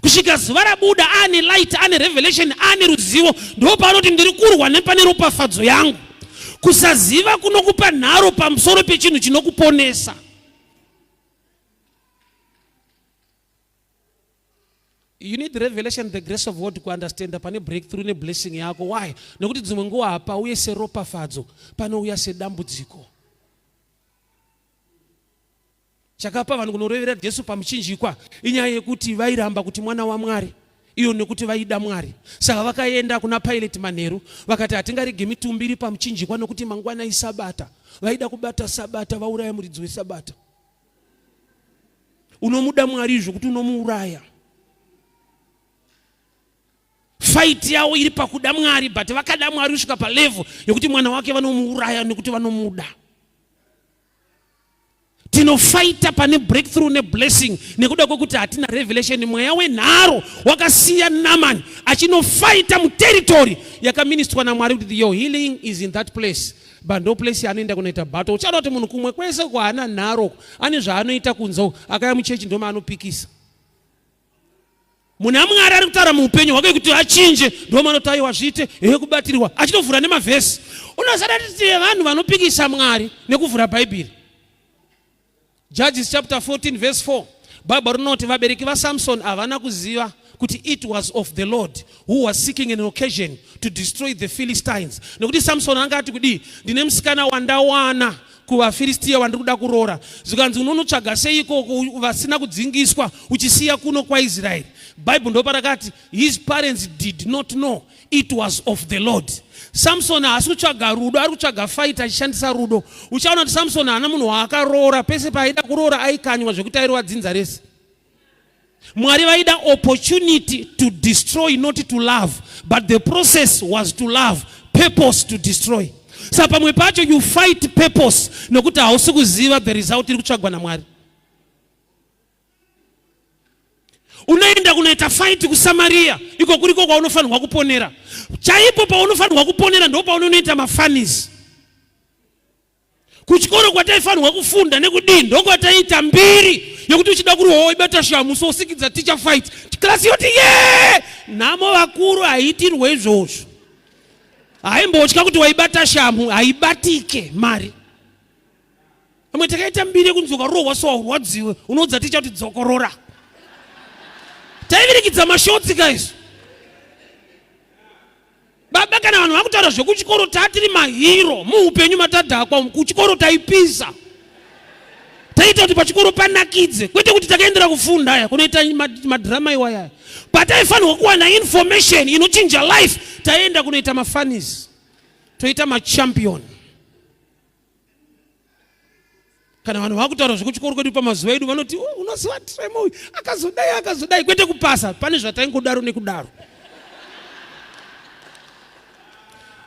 Kusvika zuva rabuda ane light, ane revelation, ane ruzivo, ndo paanoti ndiri kurwa nepane ropafadzo yangu. Kusaziva kunokupa nharo pamusoro pechinhu chinokuponesa. You need revelation, the grace of God, to understand pane breakthrough ne blessing yako. Why? Nokuti dzimwe nguva hapa uye seropafadzo, panouya sedambudziko. Chakapa vanhu kunorevera Jesu pamuchinjikwa inyaya yekuti vairamba kuti mwana waMwari, iyo nekuti vaida Mwari. Saka vakaenda kuna Pilate manheru vakati hatingarege mitumbi iri pamuchinjikwa nokuti mangwana isabata. Vaida kubata sabata, vauraya muridzi wesabata. Unomuda Mwari izvo kuti unomuuraya. Fight yavo iri pakuda Mwari, but vakada Mwari kusvika palevel yokuti mwana wake vanomuuraya nekuti vanomuda. Tinofighta pane breakthrough ne blessing nekuda kwekuti hatina revelation. Mweya wenharo wakasiya Naaman achinofighta muterritory yakaministwa naMwari kuti your healing is in that place. But no place yaanoenda kunoita battle. Uchaona kuti munhu kumwe kwese kwaana nharo ane zvaanoita kunze, akaya muchechi ndoma anopikisa. Munhu aMwari ari kutaura muupenyu hwake kuti achinje, ndoma anotaiwa zviite kubatirwa, achitovhura nemavhesi. Unoziva kuti vanhu vanopikisa Mwari nekuvhura Bhaibheri. Judges chapter 14 verse 4. Bhabha rinoti vabereki vaSamson havana kuziva kuti it was of the Lord who was seeking an occasion to destroy the Philistines. Nokuti Samson angati kudi, ndine musikana wandawana kuvaFilistia wandiri kuda kuroora. Zvikanzi unonotsvaga seiko vasina kudzingiswa uchisiya kuno kwaIsraeri. Bible ndo parakati his parents did not know it was of the Lord. Samson haasi kutsvaga rudo, ari kutsvaga fight achishandisa rudo. Uchaona kuti Samson haana munhu waakaroora, pese paaida kuroora aikanywa zvekuti airova dzinza rese. Mwari vaida opportunity to destroy, not to love, but the process was to love, purpose to destroy. Saka pamwe pacho you fight purpose nokuti hausi kuziva the result iri kutsvagwa naMwari. Unaenda kunoita fight kuSamaria, iko kuriko kwaunofanirwa kuponera. Chaipo paunofanirwa kuponera ndo paunoita mafanis. Kuchikoro kwataifanirwa kufunda nekudini ndo kwataita mbiri yokuti uchida kurwa ibata shamu so sikidza teacher fight. Klasi yoti namo vakuru haitirwe izvozvo. Haimbotya kuti waibata shamu haibatike mari. amwe takaita mbiri kunzoka rohwa so urwadziwe unodza ticha kuti dzokorora. Taivirikidza mashotsi guys. Baba kana vanhu vakutaura zvekuchikoro tatiri mahiro muupenyu matadhakwa kuchikoro taipisa. Taita kuti pachikoro panakidze kwete kuti takaendera kufunda aya kunoita madhirama iwaya. But taifanirwa kuwana information inochinja life. Taenda kunoita mafanis. Toita machampion. Kana vanhu vakutaura zvekuchikoro kwedu pamazuva edu vanoti unoziva Trymore akazodai kwete kupasa pane zvataingodaro nekudaro.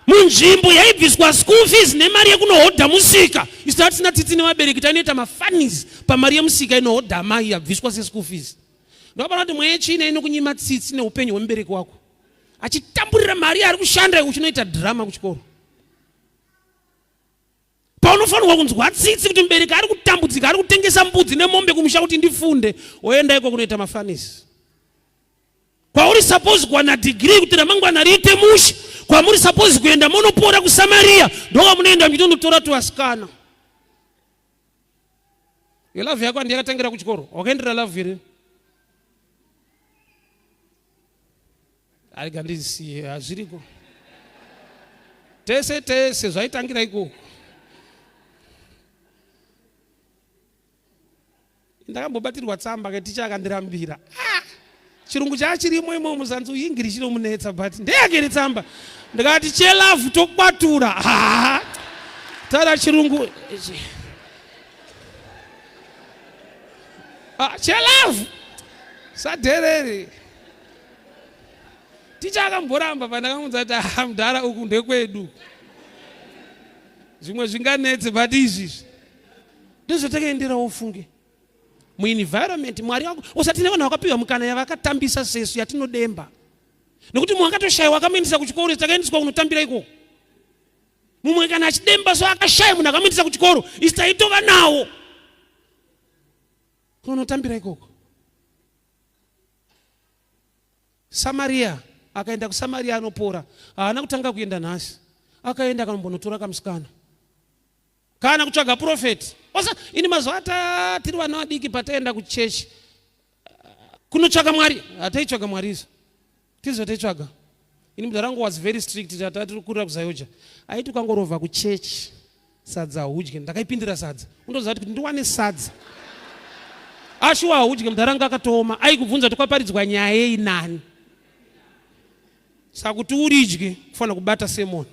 Munzvimbo yaibviswa school fees nemari yekunohodha musika. Isati tisina tsitsi nevabereki tainoita mafanis pamari yemusika inohodha amai yabviswa se-school fees. Ndopana kuti mweya china inokunyima tsitsi neupenyu hwemubereki wako. Achitamburira mari ari kushanda uchinoita drama kuchikoro. Paunofanirwa kunzwa tsitsi kuti mubereki ari kutambudzika ari kutengesa mbudzi nemombe kumusha kuti ndifunde oenda iko kunoita mafanisi. Kwauri suppose kuwana degree kuti ramangwana riite mushe. Kwamuri suppose kuenda monopora kuSamaria ndoga munoenda mchitondotora tuwasikana. Yo love yako ndiyakatangira kuchikoro wakaendera love iri. Aligandisi azviriko. Tese zvaitangira ikoko. Ndakambobatirwa tsamba keticha akandirambira. Chirungu chachirimo imo muzanzi uInglish inomunetsa but ndeyakere tsamba. Ndikati chelavu tokwatura. Tara chirungu. Chelavu. Sadherere. Ticha akamboramba pandakamunza kuti mudhara uku ndekwedu. Zvimwe zvinganetse but izvi. Ndozotakaendera ufunge. Muenvironment Mwari wako usati nevanhu vakapiwa mukana yavakatambisa sesu yatinodemba. Nekuti mumwe akatoshayiwa akamuendesa kuchikoro takaendeswa kunotambira ikoko. Mumwe kana achidemba so akashaya munhu akamuendesa kuchikoro isi taitova nawo kunotambira ikoko. Samaria akaenda kuSamaria anopora. Haana kutanga kuenda nhasi. Akaenda akanombonotora kamusikana. Kana kutsvaga profeti. Osa ini mazuva tiri vana vadiki pataenda kuchechi. Kunotsvaga Mwari. Hataitsvaga Mwari izo. Tizotaitsvaga. Ini mudhara wangu was very strict tatiri kurira kuZayoja. Aiti ukangorovha kuchechi sadza hudye. Ndakaipindira sadza. Undoziva kuti ndiwane sadza. Ashuwa hudye mudhara wangu akatooma. Aikubvunza kuti kwaparidzwa nyaya yei nani. Saka kuti uridye kufanira kubata semoni.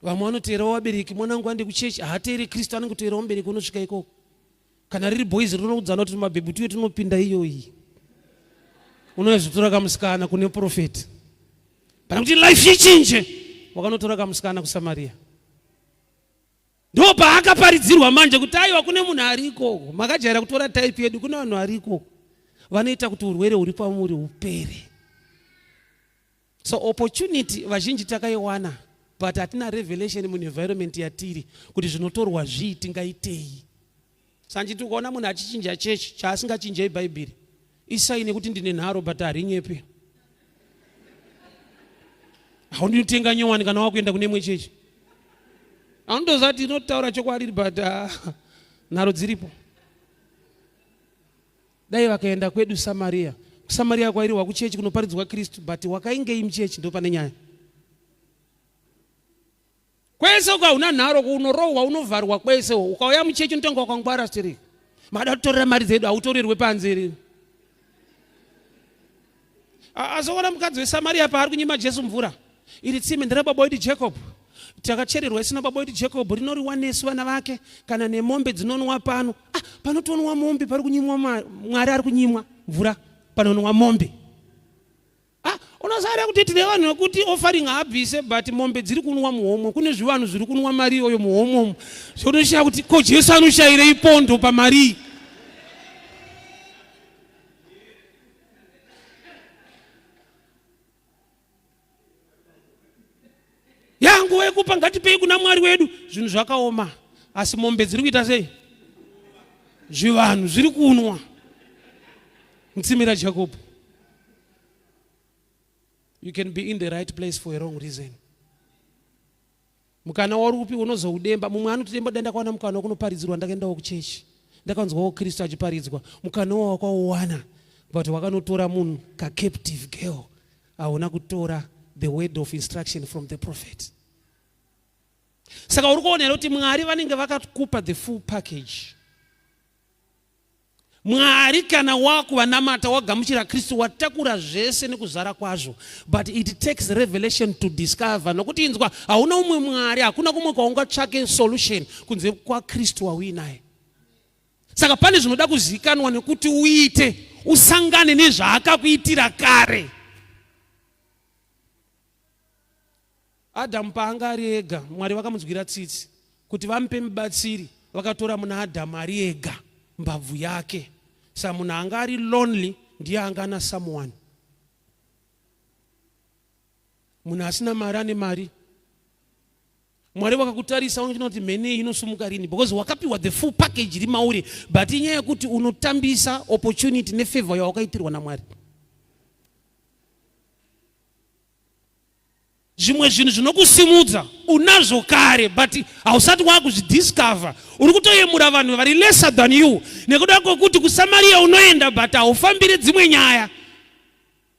Vamwe vanoteerawo vabereki mwanangu ande kuchechi haateeri Kristu anongoteerawo mubereki unosvika ikoko. Kana riri boys rinokudzana kuti mabhebhi tuye tinopinda iyoyi. Unozotora kamusikana kune profeti. Pana kuti life ichinje wakanotora kamusikana kuSamaria. Ndo paakaparidzirwa manje kuti aiwa kune munhu ariko. Makajaira kutora type yedu kune vanhu ariko. Vanoita kuti urwere huri pamuri upere. So opportunity vazhinji takaiwana. But hatina revelation mun environment yatiri kuti zvinotorwa zvii tingaitei. Sanjiti ukaona munhu achichinja chechi chaasingachinjei bhaibheri isaine kuti ndine nharo but harinyepe. Haundinotenga nyowani kana wakuenda kune imwe chechi. Haundoziva kuti inotaura chokwadi but nharo dziripo. Dai vakaenda kwedu Samaria. kuSamaria kwairiwa kuchechi kunoparidzwa Kristu but wakaingei muchechi ndo pane nyaya. Kwese ukauna nharo unorohwa unovharwa kwese ukauya muchechi unotonga wakangwara stiri. Mada kutorera mari dzedu hautorerwe panze rino. Azoona mukadzi weSamaria paari kunyima Jesu mvura. Iri tsime ndera baba wedu Jacob. Takachererwa isina baba wedu Jacob rinoriwa nesu vana vake kana nemombe dzinonwa pano. Panotonwa mombe pari kunyimwa Mwari ari kunyimwa mvura panonwa mombe. Unoziva kuti tine vanhu vekuti offering haabvise but mombe dziri kunwa muhomo. Kune zvivanhu zviri kunwa mari iyoyo muhomo. Zvonoshaya kuti ko Jesu anoshayire ipondo pamari. Yangu wekupa ngatipei kuna Mwari wedu zvinhu zvakaoma. Asi mombe dziri kuita sei? Zvivanhu zviri kunwa. Mutsimira Jacob. you can be in the right place for a wrong reason. Mukana warupi unozoudemba. Mumwe anotitemba denda kwaana mukana kunoparidzirwa ndakaendawo kuchechi. Ndakanzwawo Kristu achiparidzwa. Mukana wakauwana but wakanotora munhu ka captive girl. Hauna kutora the word of instruction from the prophet. Saka uri kuonera kuti Mwari vanenge vakakupa the full package. Mwari kana wakuvanamata wagamuchira Kristu watakura zvese nekuzara kwazvo, but it takes revelation to discover. Nokuti inzwa hauna umwe Mwari, hakuna kumwe kwaungatsvake solution kunze kwa Kristu wauinaye. Saka pane zvinoda kuzikanwa nekuti uite usangane nezvaakakuitira kare. Adamu paanga ari ega, Mwari vakamunzwira tsitsi kuti vamupe mubatsiri, vakatora muna Adamu ari ega mbabvu yake. Sa munhu anga ari lonely ndiye anga ana someone. Munhu asina mari ane mari. Mwari vakakutarisa unochina kuti mhene inosumuka rini, because wakapiwa the full package rimauri, but inyaya yekuti unotambisa opportunity nefavor yawakaitirwa naMwari. Zvimwe zvinhu zvinokusimudza unazvo kare, but hausati wakuzvidiscover. Uri kutoyemura vanhu vari lesser than you nekuda kwokuti kuSamaria unoenda but haufambiri dzimwe nyaya.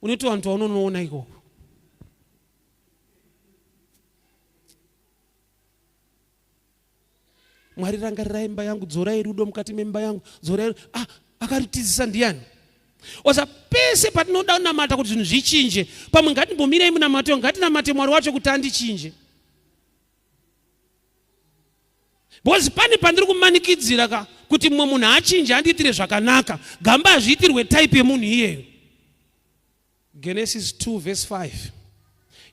Unoti vanhu vaunoona ikoko. Mwari rangarirai imba yangu, dzorai rudo mukati memba yangu, dzorai. Akaritidzisa ndiani? Osa pese patinoda kunamata kuti zvinhu zvichinje, pamwe ngatimbomirei munamato, ngatinamate Mwari wacho kuti andichinje. Because pane pandiri kumanikidzira kuti mumwe munhu achinje andiitire zvakanaka, gamba azviitirwe type yemunhu iyeyo. Genesis 2 verse 5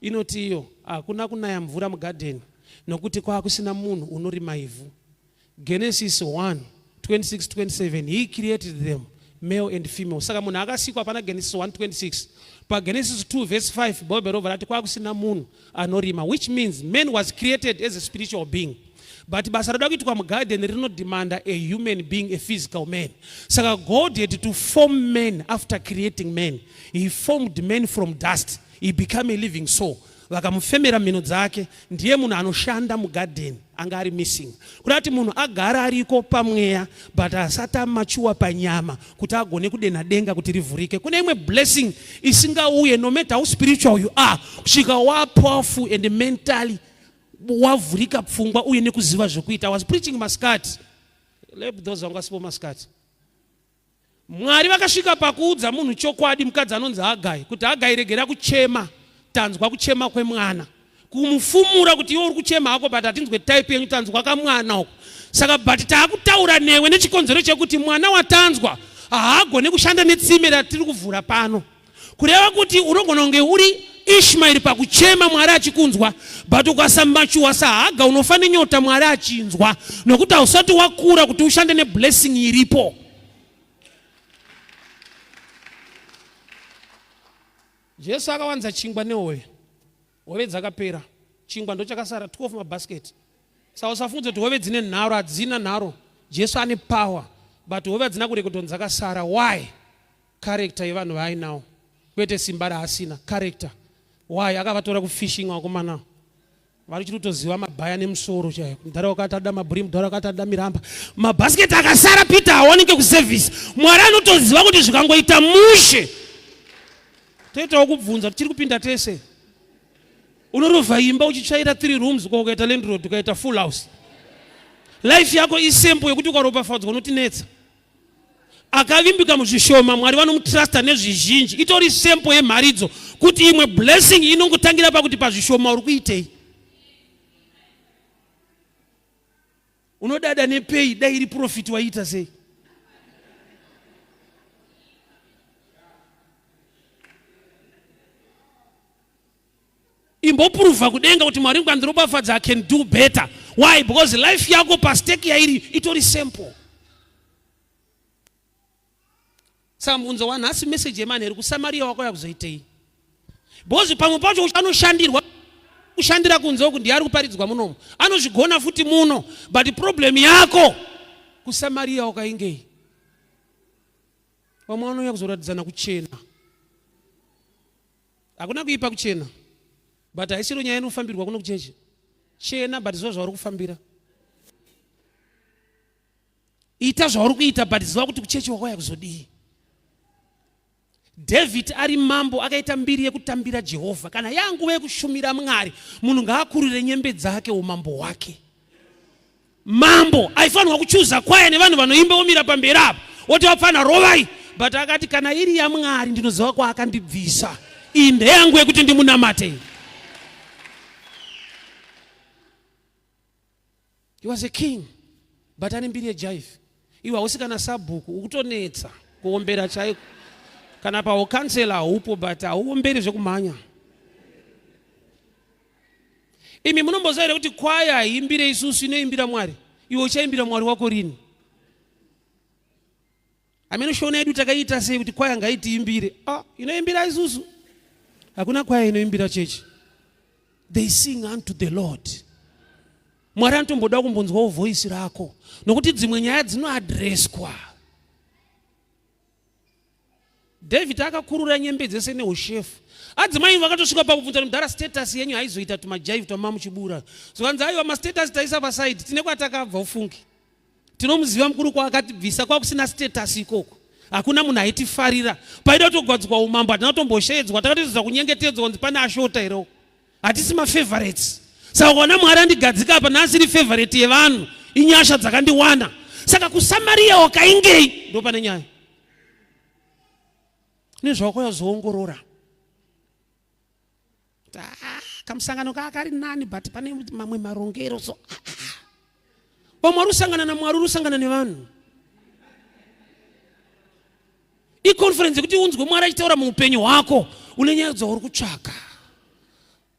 inoti iyo hakuna kunaya mvura mugarden nokuti kwakusina munhu unorima ivhu. Genesis 1:26-27 he created them male and female. Saka munhu akasikwa pana Genesis 1:26. Pa Genesis 2 verse 5 Bible rovha rati kwakusina munhu anorima, which means man was created as a spiritual being. But basa roda kuitwa mugarden rinodemanda a human being, a physical man. Saka God had to form man after creating man. He formed man from dust. He became a living soul. Vakamufemera mhino dzake, ndiye munhu anoshanda mugarden anga ari missing. Kuti munhu agara ariko pamweya but asati amachuwa panyama kuti agone kudena denga kuti rivhurike. Kune imwe blessing isingauye no matter how spiritual you are, kusvika wa powerful and mentally wavhurika pfungwa uye nekuziva zvekuita. I was preaching Muscat. Let those who are Muscat. Mwari vakasvika pakuudza munhu chokwadi mukadzi anonzi Hagai kuti Hagai regera kuchema, tanzwa kuchema kwemwana, kumufumura kuti iwe uri kuchema hako but hatinzwe type yenyu, tanzwa kamwana uko. Saka but taakutaura newe nechikonzero chekuti mwana watanzwa haagone kushanda netsime ratiri kuvhura pano. Kureva kuti unogona kunge uri Ishmael pakuchema Mwari achikunzwa, but ukasamachuwa sahaga unofane nyota Mwari achinzwa, nokuti hausati wakura kuti ushande neblessing iripo. Jesu akawanza chingwa nehove, hove dzakapera, chingwa ndo chakasara 12 mabasket. Saka usafunze kuti hove dzine nharo, hadzina nharo. Jesu ane power, but hove hadzina kurekedwa dzakasara. Why? Character yevanhu vaainawo, kwete simba raasina, character. Why? Akavatora kufishing vakomana vari chitoziva mabhaya nemusoro chaiyo, mudhara wakati ada mabhuri, mudhara wakati ada miramba, mabhasiketi akasara Peter hawanike kuservice. Mwari anotoziva kuti zvikangoita mushe toitawo kubvunza tichiri kupinda tese. Unorovha imba uchitsvaira 3 rooms kwa ukaita landlord ukaita full house. Life yako isempo yekuti ukaropafadzwa unotinetsa. Akavimbika muzvishoma Mwari vanomutrusta nezvizhinji. Itori sempo yemharidzo kuti imwe blessing inongotangira pakuti pazvishoma uri kuitei. Unodada nepei dai iri profit waita sei. Imboprova kudenga kuti Mwari ngwandiropafadza I can do better. Why? Because life yako pasteki yairi itori simple. Sambunzo wanhasi message yemanheru kuSamaria wako yakuzoitei. Because pamwe pacho anoshandirwa kushandira kunze uku ndiye ari kuparidzwa munomu, anozvigona futi muno, but problem yako kuSamaria wakaingei. Vamwe vanouya kuzoratidzana kuchena. Hakuna kuipa kuchena. But haisiro nyaya inofambirwa kuno kuchechi. Chena but zvo zvauri kufambira. Ita zvauri kuita but ziva kuti kuchechi wakauya kuzodii. David ari mambo akaita mbiri yekutambira Jehovha. Kana yanguva yekushumira Mwari, munhu ngaakurire nyembe dzake umambo hwake. Mambo aifanirwa kuchuza kwaya nevanhu vanoimba omira pamberi apo oti vapfana rovai, but akati kana iri yaMwari ndinoziva kwaakandibvisa, iyi ndeyangu yekuti ndimunamate. He was a king, but ane mbiri yejive. Iwe hausi kana sabhuku ukutonetsa kuombera chaiko. Kana pa ukansela upo but auomberi zvekumhanya. Imi munomboziva kuti kwaya imbire isusu inoimbira Mwari. Iwe uchaimbira Mwari wako rini? Amene shona yedu takaita sei kuti kwaya ngaiti imbire. Inoimbira isusu. Hakuna kwaya inoimbira chechi. They sing unto the Lord. Mwari anotomboda kumbonzwawo voice rako. Nokuti dzimwe nyaya dzinoadreswa. David akakurura nyembe dzese neushefu. Adzimai vakatosvika pakubvunza mudhara status yenyu haizoita tumajive twamama muchibura. Zvanzi aiwa mastatus taisa paside, tine kwatakabva ufungi. Tinomuziva mukuru kwaakatibvisa kwakusina status ikoko. Hakuna munhu aitifarira. Paida kutogadzikwa umambo hatina kutomboshedzwa, takatoziva kunyengetedzwa kunzi pane ashota here. Hatisi mafavorites. Saka kuona Mwari andigadzika apa nasiri favorite yevanhu, inyasha dzakandiwana. Saka KUSAMARIA WAKAVINGEI ndo pane nyaya. Nezvawakauya zoongorora. Kamusangano kakari nani but pane mamwe marongero so. Pamwari usangana na Mwari usangana nevanhu. Iconference kuti unzwe Mwari achitaura muupenyu hwako, une nyaya dzauri kutsvaka.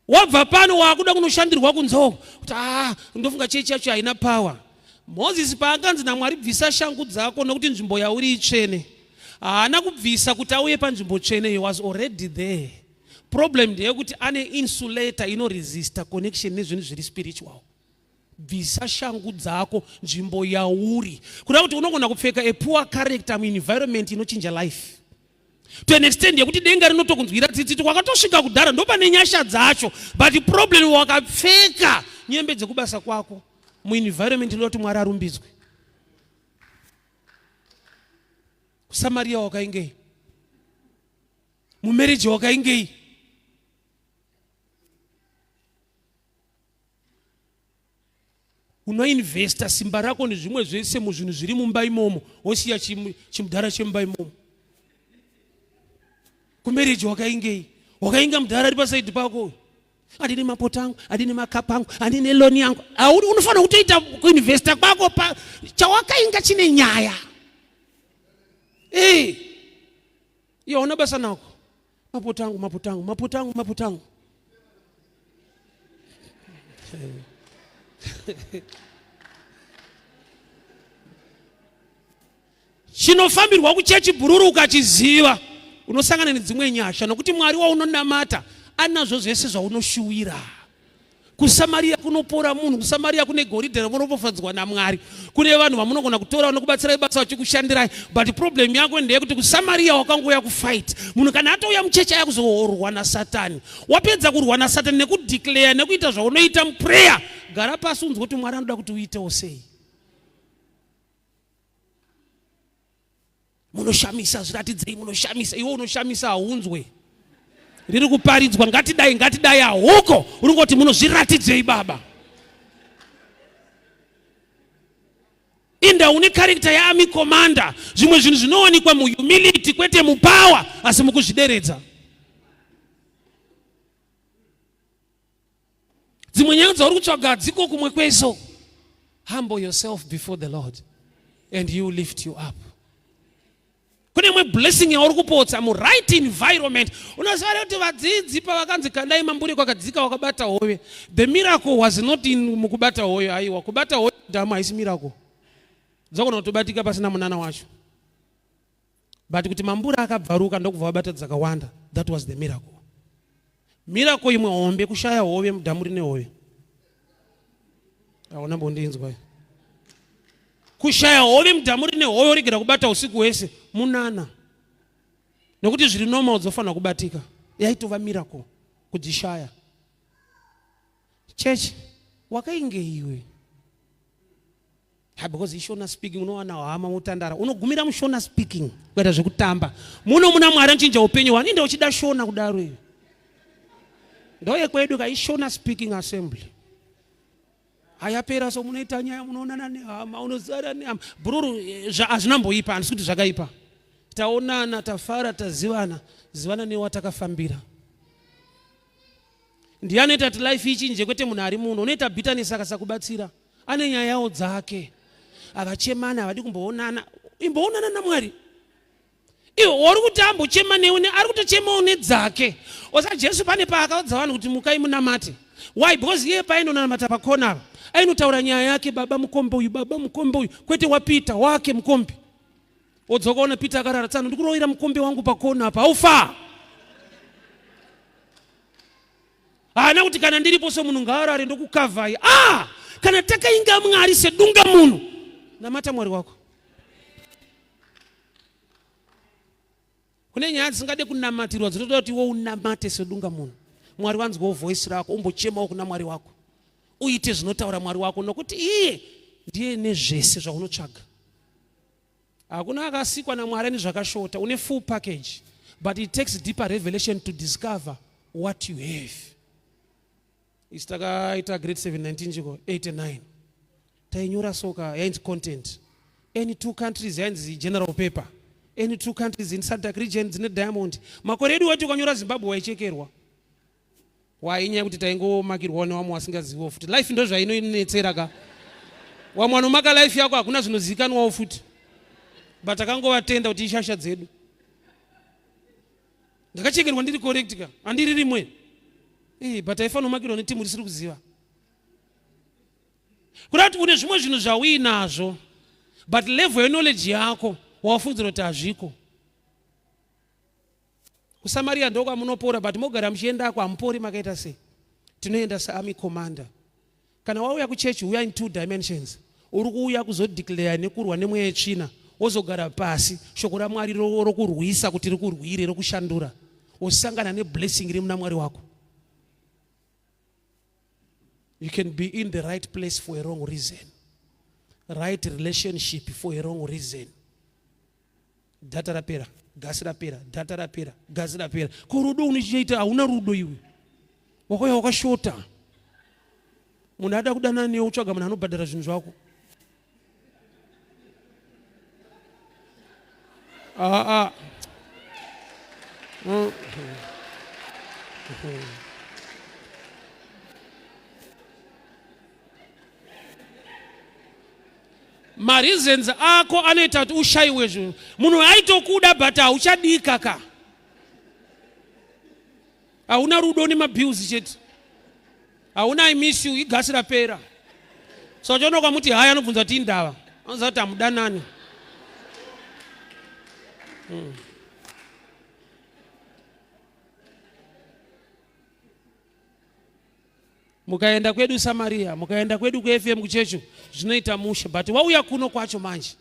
Wabva pano wakuda kunoshandirwa kunzo kuti ndofunga chechi yacho haina power. Moses paakanzi naMwari bvisa shangu dzako nokuti nzvimbo yauri itsvene, haana kubvisa kuti auye panzvimbo tsvene. He was already there. Problem ndeyekuti ane insulator inoresista connection nezvinhu zviri spiritual. Bvisa shangu dzako nzvimbo yauri. Kuda kuti unogona kupfeka a poor character muenvironment inochinja life. To an extent yekuti denga rinotokunzwira tsitsi kwakatosvika kudhara ndo pane nyasha dzacho, but the problem wakapfeka nyembe dzekubasa kwako muenvironment inoti Mwari arumbidzwe. KUSAMARIA WAKAVINGEI? Mumarriage wakaingei? Unoinvesta simba rako nezvimwe zvese muzvinhu zviri mumba imomo, wosiya chimudhara chemumba imomo. Kumarriage wakaingei? Wakainga mudhara ari pasaidi pako. Adine mapoto angu, adine makapu angu, adine loni yangu. Unofanira kutoita kuinvesta kwako chawakainga chine nyaya. Iyo una basa nako. Mapoto angu, mapoto angu, mapoto angu, mapoto angu. Chinofambirwa kuchechi bhururu ukachiziva, unosangana nedzimwe nyasha nokuti Mwari waunonamata anazvo zvese zvaunoshuwira. KUSAMARIA kunopora munhu, KUSAMARIA kune goridhe ramunopofadzwa naMwari. Kune vanhu vamunogona kutora vanokubatsirai basa vachikushandirai, but problem yako ndeyekuti KUSAMARIA wakangouya kufight. Munhu kana atouya muchechi yakuzorwa naSatani, wapedza kurwa naSatani nekudeclare nekuita zvaunoita muprayer, gara pasi unzwe kuti Mwari anoda kuti uitewo sei. Munoshamisa, zviratidzei munoshamisa. Iwe unoshamisa haunzwe. Riri kuparidzwa ngatidai ngatidai huko, urikoti munozviratidzei baba. Inda une character ya army commander, zvimwe zvinhu zvinowanikwa muhumility kwete mupower asi mukuzvideredza. Dzimwe nyaya dzauri kutsvaga dziko kumwe kweso. Humble yourself before the Lord and he will lift you up. Kune mwe blessing yauri kupotsa mu right environment. Unoziva kuti vadzidzi pavakanzi kandai mamburi kwakadzika wakabata hove. The miracle was not in mukubata hove. Aiwa kubata hove ndama haisi miracle. Dzakona kutobatika pasina munana wacho. But kuti mambura akabvaruka ndokubva wabata dzakawanda. That was the miracle. Miracle imwe hombe kushaya hove mudhamu rine hove. Aona mbondinzwa. Kushaya hove mudhamu rine hove urigera kubata usiku wese munana. Nokuti zviri normal dzofanira kubatika. yaitova miracle kudzishaya. Church, wakaingei iwe? Because ishona speaking unowana hama mutandara unogumira mushona speaking kuita zvekutamba muno muna Mwari anchinja upenyu wani inde uchida shona kudaro iwe. Ndoye kwedu kaishona speaking assembly. Hayapera so munoita nyaya munoonana nehama unozara nehama. Bururu azvinamboipa handisi kuti zvakaipa. Taonana tafara tazivana zivana newatakafambira. Ndiani anoita kuti life ichinje kwete munhu ari muno unoita bitterness akasakubatsira. Ane nyaya yawo dzake. Avachemana avadi kumboonana. Imboonana naMwari. Iwo uri kuti ambochema neune ari kutochemawo nedzake. Osa Jesu pane paakaudza vanhu kuti mukai munamate. Why? Because iye painonamata pakona ainotaura nyaya yake, baba mukombe uyu, baba mukombe uyu, kwete wapita wake mukombe. Odzoka ona Peter akarara tsano ndikuroira mukombe wangu pakona apa aufa. Haana kuti kana ndiripo so munhu ngaarare ndokukavhai. Kana takainga Mwari sedunga munhu namata Mwari wako. Kune nyaya dzisingade kunamatirwa dzinotoda kuti iwe unamate sedunga munhu. Mwari wanzwawo voice rako umbochemawo kuna Mwari wako. Uite zvinotaura Mwari wako nokuti iye ndiye nezvese zvaunotsvaga. Hakuna akasikwa naMwari nezvakashota. Une full package, but it takes deeper revelation to discover what you have. Istakaita grade 719 chiko 89 tainyora soka yainzi content. Any two countries yainzi general paper. Any two countries in South region dzine diamond. Makore edu wati ukanyora Zimbabwe waichekerwa. Wainyaya kuti taingomakirwa nevamwe vasingaziviwo futi. Life ndo zvainoinetsera ka. Wamwe anomaka life yako hakuna zvinozivikanwawo futi. But akangovatenda kuti ishasha dzedu. Ndakachekerwa ndiri correct ka. Handiri rimwe. But aifanomakirwa netimu risiri kuziva. Kurati une zvimwe zvinhu zvauinazvo, but level knowledge yako wafundzira kuti hazviko. KUSAMARIA ndoko amunopora, but mogara muchienda kwa ampori makaita sei? Tinoenda searmy commander. Kana wauya kuchechi uya in 2 dimensions. Uri kuuya kuzodeclare nekurwa nemweya yetsvina. Wozogara pasi shoko raMwari rokurwisa kuti rikurwire rokushandura. Wosangana neblessing iri muna Mwari wako. You can be in the right place for a wrong reason. Right relationship for a wrong reason. Data rapera, gasi rapera, data rapera, gasi rapera. Kurudo unichiita hauna rudo iwe. Wakoya wakashota. Munhu ada kudana newe utsvaga munhu anobhadhara zvinhu zvako. Mareasons ako anoita kuti ushayiwe zvinhu. Munhu aitokuda but hauchadika ka. Hauna rudo nemabills chete. Hauna I miss you igasi rapera. So chono kwamuti haya anobvunza kuti indava. Anoziva kuti hamudanani. Mukaenda kwedu Samaria, mukaenda kwedu kuFM kuchecho, zvinoita mushe. But wauya kuno kwacho manje,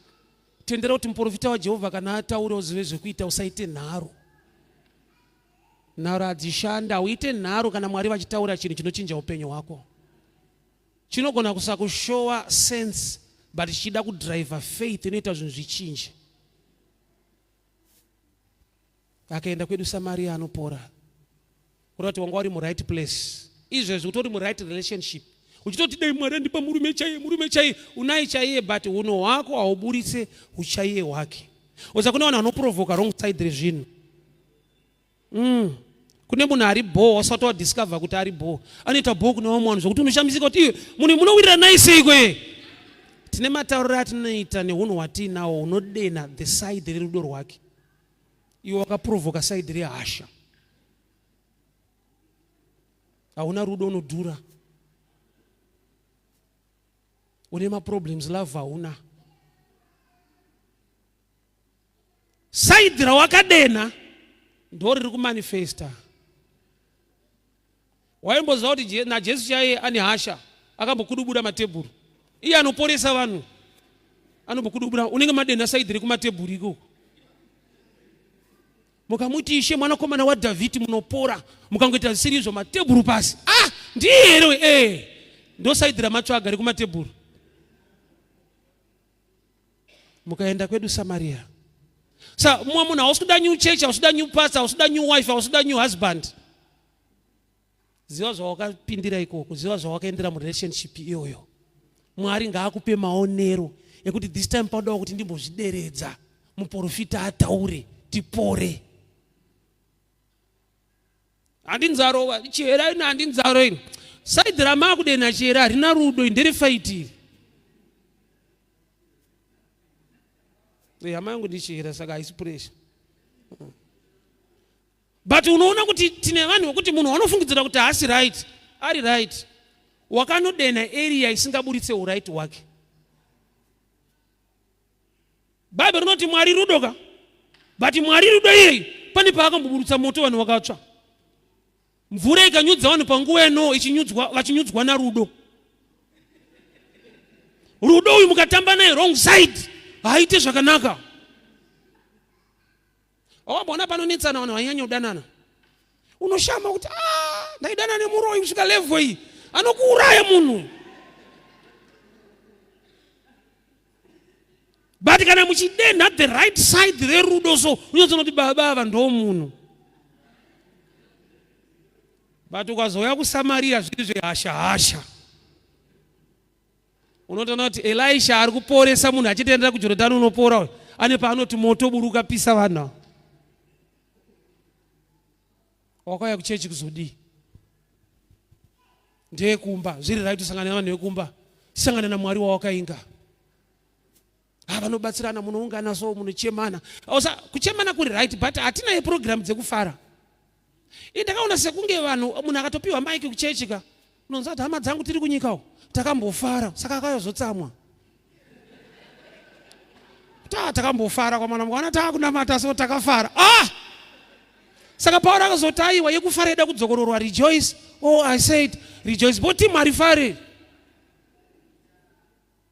tendera kuti muprofita waJehovha kana ataura uzive zvekuita usaite nharo. Nharo hadzishanda, uite nharo kana Mwari vachitaura chinhu chinochinja upenyu hwako. Chinogona kusakushowa sense, but chichida kudrive faith inoita zvinhu zvichinje. Akaenda kwedu Samaria anopora. Kurati wanga uri mu right place. Izvezvi utori mu right relationship. Uchitoti dai Mwari andipa murume chaiye, unai chaiye, but uno hwako hauburitse uchaiye hwake. Oza kune vanhu vanoprovoka wrong side rezvinhu. Kune munhu ari bo wasati wadiscover kuti ari bo. Anoita bo kune vamwe vanhu zvokuti unoshamisika kuti iwe munhu munowirira naye seikwe. Tine matauriro atinoita neunhu hwatinawo unodena the side rerudo rwake. Iwe wakaprovoka side rehasha. Hauna rudo unodhura. Une maproblems love hauna. Side rawakadena ndo riri kumanifesta. Waimboziva kuti naJesu chaiye ane hasha akambokudubuda matebhuru. Iye anoporesa vanhu anombokudubura unenge madena side riri kumatebhuru ikoko. mukamuti Ishe mwanakomana waDhavhidhi munopora, mukangoita zvisiriizvo matebhuru pasi. Ndiye here ndosaidhira macho agari kumatebhuru. Mukaenda kwedu Samaria. Sa mumwe munhu hausuda new church, hausuda new pastor, hausuda new wife, hausuda new husband. Ziva zvawakapindira ikoko, ziva zvawakaendera murelationship iyoyo. Mwari ngaakupe maonero ekuti this time pauda kuti ndimbozvideredza, muprofita ataure tipore. Handinzaro chera ina handinzaro ina. Saidhira makudena chera harina rudo nderifaitiri. Hama yangu ndichera saka haisi pressure. But unoona kuti tine vanhu vokuti munhu wanofungidzira kuti haasi right, ari right. Wakanodena area isingaburitse uright wake. Bible rinoti Mwari rudoka. But Mwari rudo iyeye pane paakamboburutsa moto vanhu vakatsva. Mvura ikanyudza vanhu panguva eno vachinyudzwa narudo. Rudo uyu mukatamba naye wrong side haite zvakanaka. Wabona panonetsana vanhu vanyanya kudanana. Unoshama kuti ndaidana nemuroyi kusvika level iyi anokuuraya munhu. But kana muchidena the right side rerudo so unozoona kuti baba ndo munhu. But ukazouya kuSamaria zviri zvehasha. Unotoona kuti Elisha ari kuporesa munhu achitendera kuJorodhani unopora, ane paanoti moto buruka pisa vanhu. Wakauya kuchechi kuzodii? Ndeyekumba. Zviri right kusangana navanhu vekumba, sangana naMwari wawakainga. Vanobatsirana, munoungana so munochemana. Kuchemana kuri right, but hatina program dzekufara. Ndakaona sekunge vanhu munhu akatopiwa maiki kuchechi ka unonzi kuti hama dzangu tiri kunyikawo takambofara, saka akayozotsamwa. Takambofara kwamana mukana takunamata so takafara. Saka Pauri akazoti aiwa yekufara ida kudzokororwa, rejoice. I said rejoice, boti marifare.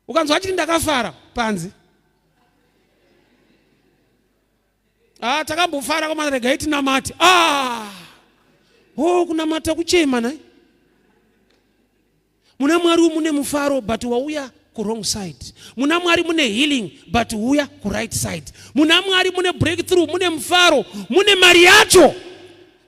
Ukanzwa achiti ndakafara panzi. Takambofara kwamana regai tinamati. Kunamata kuchema naye. Muna Mwari mune mufaro but wauya ku wrong side. Muna Mwari mune healing but uya ku right side. Muna Mwari mune breakthrough, mune mufaro, mune mari yacho.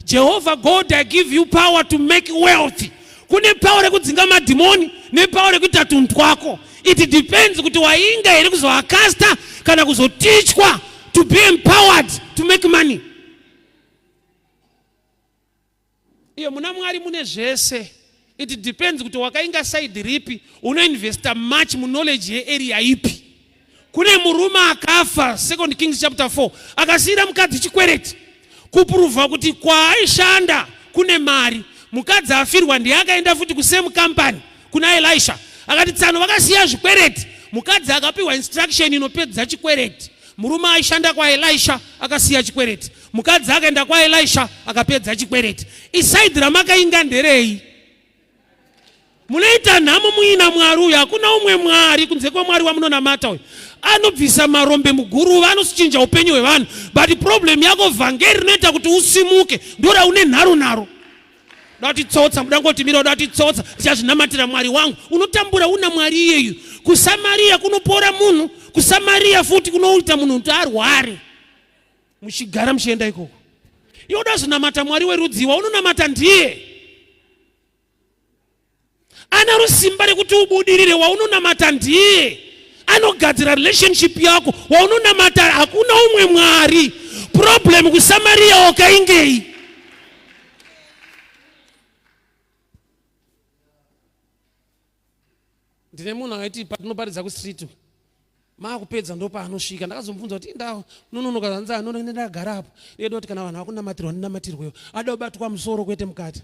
Jehovah God, I give you power to make wealth. Kune power rekudzinga madhimoni ne power rekuita tuntu twako. It depends kuti wainga here kuzoakasta kana kuzotichwa to be empowered to make money. Iyo muna Mwari mune zvese. It depends kuti wakainga side ripi, unoinvesta much mu knowledge ye area ipi. Kune murume akafa 2 Kings chapter 4 akasira mukadzi chikwereti kuprova kuti kwaaishanda kune mari. Mukadzi afirwa ndiye akaenda futi kusame company kuna Elisha akati tsano vakasiya zvikwereti. Mukadzi akapiwa instruction inopedza chikwereti. Murume aishanda kwa Elisha akasiya chikwereti. Mukadzi akaenda kwa Elisha akapedza chikwereti. Isaidi ramakainga nderei? Munoita nhamo muina Mwari uyu, hakuna umwe Mwari kunze kwaMwari wamunonamata uyu. Anobvisa marombe muguruva, anosichinja upenyu hwevanhu. But problem yako vhangeri rinoita kuti usimuke ndora une nharo. Dati tsotsa mudangoti mira dati tsotsa tichazvinamatira Mwari wangu. Unotambura una Mwari iyeyu. KUSAMARIA kunopora munhu, KUSAMARIA futi kunoita munhu kuti arware. Muchigara muchienda ikoko. Iwe udazvinamata Mwari werudziwa, unonamata ndiye. Ana rusimba rekuti ubudirire, waunonamata ndiye. Anogadzira relationship yako, waunonamata hakuna umwe Mwari. Problem KUSAMARIA wakaingei. Ndine munhu akaiti patinoparidza kustreet maakupedza ndo paanosvika. Ndakazomubvunza kuti ndawo nononoka zanza nonoenda ndagara apo. Edo kuti kana vanhu vakunamatirwa ndinamatirwewo. Ada kubatwa musoro kwete mukati.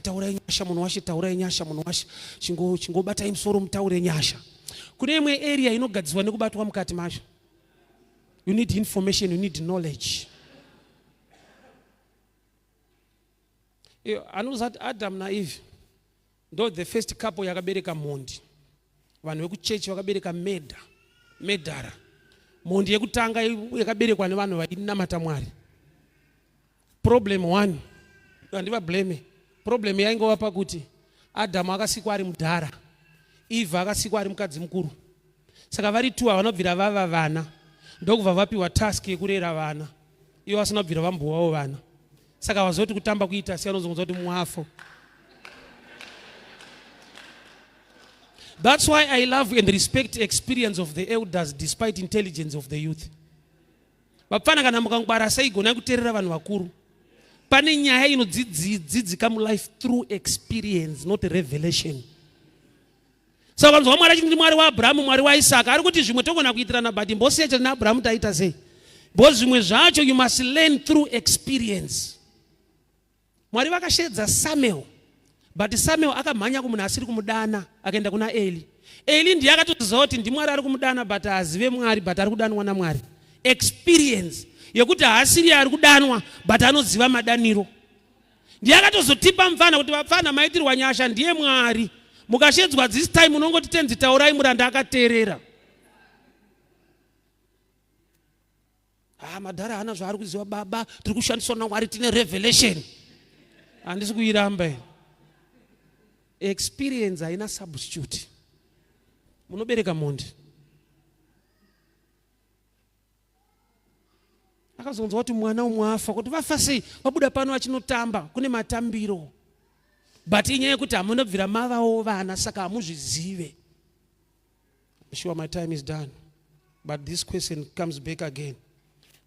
Taurai nyasha munhu washe, taurai nyasha munhu washe. Chingobatai musoro mutaure nyasha. Kune imwe area inogadzirwa nekubatwa mukati macho. You need information, you need knowledge. Anozati Adam na Eve ndo the first couple yakabereka mhondi. Vanhu vekuchechi vakabereka Meda. medhara. Mhondi yekutanga yakaberekwa nevanhu vainamata Mwari. Problem 1, andiva blame. Problem yaingova pakuti Adhamu akasikwa ari mudhara, Eva akasikwa ari mukadzi mukuru. Saka vari 2 havanobvira vava vana, ndokubva vapiwa task yekurera vana. Ivo vasina kubvira vambovawo vana. Saka vazoti kutamba kuita siyana kuti mwafo. That's why I love and respect the experience of the elders despite intelligence of the youth. Vapfana kana mukangwara saigona kuteerera vanhu vakuru. Pane nyaya inodzidzika mulife through experience, not revelation. Saka vanzwa Mwari achiti Mwari waAbhurahamu, Mwari waIsaka, ari kuti zvimwe togona kuitirana but mbosiya naAbhurahamu taita sei? Because zvimwe zvacho you must learn through experience. Mwari vakashedza Samuel, but Samuel akamhanya kumunhu asiri kumudana akaenda kuna Eli. Eli ndiye akatoziva kuti ndiMwari ari kumudana but haazive Mwari but ari kudanwa naMwari. Experience yekuti haasiri ari kudanwa but anoziva madaniro. Ndiye akatozotipa mfana kuti vapfana maitirwa nyasha ndiye Mwari. Mukashedzwa this time unongoti tenzi taurai muranda akateerera. Madhara hana zvaari kuziva baba, tiri kushandiswa naMwari tine revelation. Handisi kuiramba. Experience haina substitute. Munobereka mhondi. Akazonzwa kuti mwana umwafa, kuti vafa sei, vabuda pano achinotamba, kune matambiro. But inyaya yekuti hamunobvira mavawo vana saka hamuzvizive. I'm sure my time is done. But this question comes back again.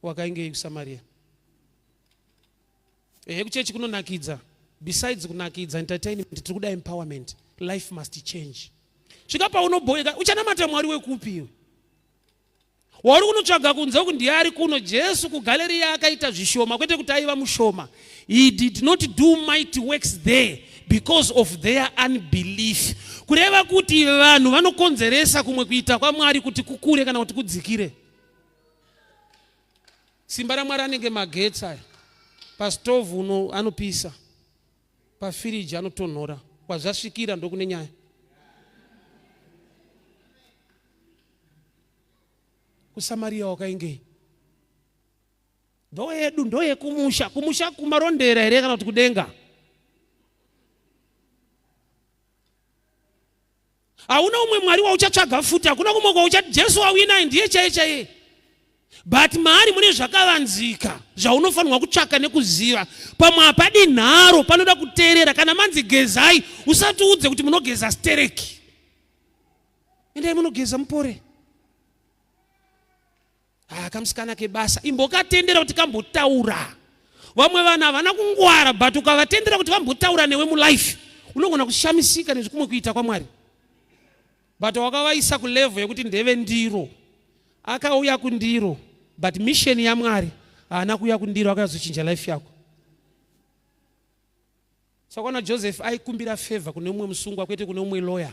Wakaingei kuSamaria. Kuchechi kunonakidza. Besides kunakidza entertainment, tiri kuda empowerment. Life must change. Svika paunoboeka, uchanamata Mwari wekupi iwe? Wari kunotsvaga kunze kuti ndiye ari kuno. Jesu kuGalirea akaita zvishoma, kwete kuti aiva mushoma. He did not do mighty works there because of their unbelief. Kureva kuti vanhu vanokonzeresa kumwe kuita kwaMwari kuti kukure kana kuti kudzikire. Simba raMwari anenge magetsi aya. Pastovhu anopisa, pafiriji anotonhora. Kwazvasvikira ndokune nyaya. KUSAMARIA WAKAVINGEI. Ndo yedu, ndo yekumusha. Kumusha kumarondera here kana kuti kudenga. Hauna umwe Mwari wauchatsvaga futi, hakuna kumwe kwauchati Jesu wawina ndiye chaiye. But maari mune zvakavanzika zvaunofanirwa kutsvaka nekuziva. Pamwe hapadi nharo, panoda kuteerera. Kana manzi gezai, usati udze kuti munogeza stereki. Endai munogeza mupore. Kamusikana kebasa imbokatendera kuti kambotaura. Vamwe vanhu havana kungwara but ukavatendera kuti vambotaura newe mulife, unogona kushamisika nezvikumwe kuita kwaMwari. But wakavaisa kulevel yekuti ndeve ndiro. Akauya kundiro, but mission yaMwari haana kuuya kundiro, akazochinja life yako. Saka Joseph aikumbira favor kune umwe musungwa kwete kune umwe lawyer.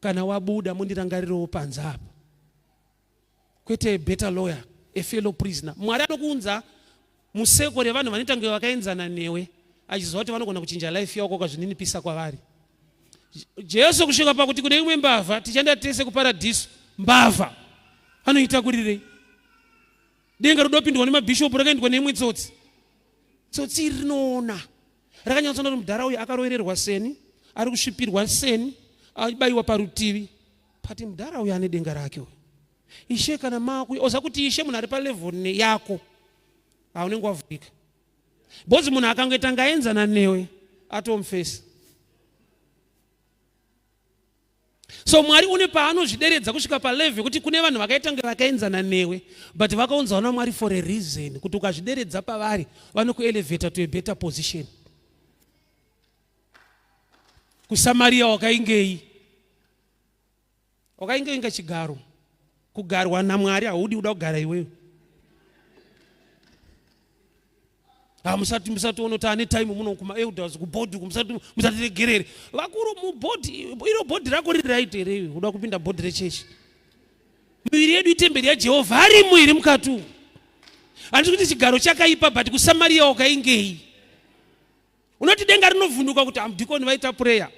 Kana wabuda mundirangarirewo panze apa. Kwete a better lawyer, a fellow prisoner. Mwari anokuunza museko revanhu vanoita kunge vakaenzana newe, achiziva kuti vanogona kuchinja life yako kwazvininipisa kwavari. Jesu kusvika pakuti kune imwe mbavha tichaenda tese kuparadhiso, mbavha anoita kurirei? Denga rodopindwa nemabhishopu rakaendwa neimwe tsotsi. Tsotsi rinoona rakanyatsona kuti mudhara uyu akarovererwa seni, ari kusvipirwa seni, abayiwa parutivi. Pati mudhara uyu ane denga rake uyu. Ishe kana maku, oza kuti ishe munhu ari palevel yako, haunenge wavhurika. Bozi munhu akangoita ngaenzana newe, atomufesa. So Mwari une paanozvideredza kusvika palevel kuti kune vanhu vakaita kunge vakaenzana newe, but vakaunzwa naMwari for a reason, kuti ukazvideredza pavari vanokuelevata to a better position. KUSAMARIA WAKAVINGEI. Wakaingei inga chigaro. Kugarwa naMwari haudi uda kugara iwewe. Musati unoti ane time muno kuma elders kubodi musati regerere. Vakuru mubodi, iro bodi rako riri right here, uda kupinda bodi rechechi. Miviri yedu itemberi yaJehovha, ari muiri mukatu. Handisi kuti chigaro chakaipa but KUSAMARIA WAKAVINGEI. Unoti denga rinovhunduka kuti amudhikoni vaita prayer.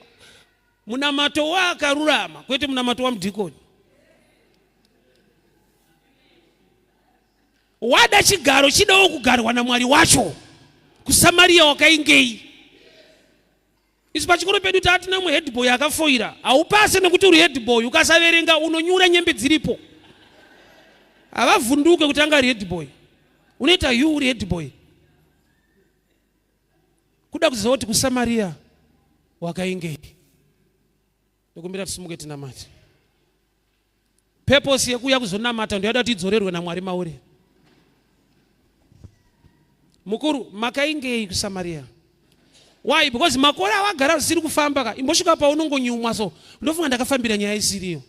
Munamato wakarurama, kwete munamato wamudhikoni. wada chigaro chidawo kugarwa naMwari wacho. KUSAMARIA WAKAVINGEI. Isi pachikoro pedu tatina headboy akafoira. Haupase nekuti uri headboy ukasaverenga unonyura nyembe dziripo. Havavhunduke kuti anga headboy. Unoita uri headboy. Kuda kuziva kuti KUSAMARIA WAKAVINGEI. Ndokumbira tisimuke tinamate. Purpose yekuya kuzonamata ndoyada kuti idzorerwe naMwari mauri. Mukuru makaingei KUSAMARIA. Why? Because makora wagara ziri kufamba ka imbosvika paunongonyumwa so ndofunga ndakafambira nyaya isiriyo.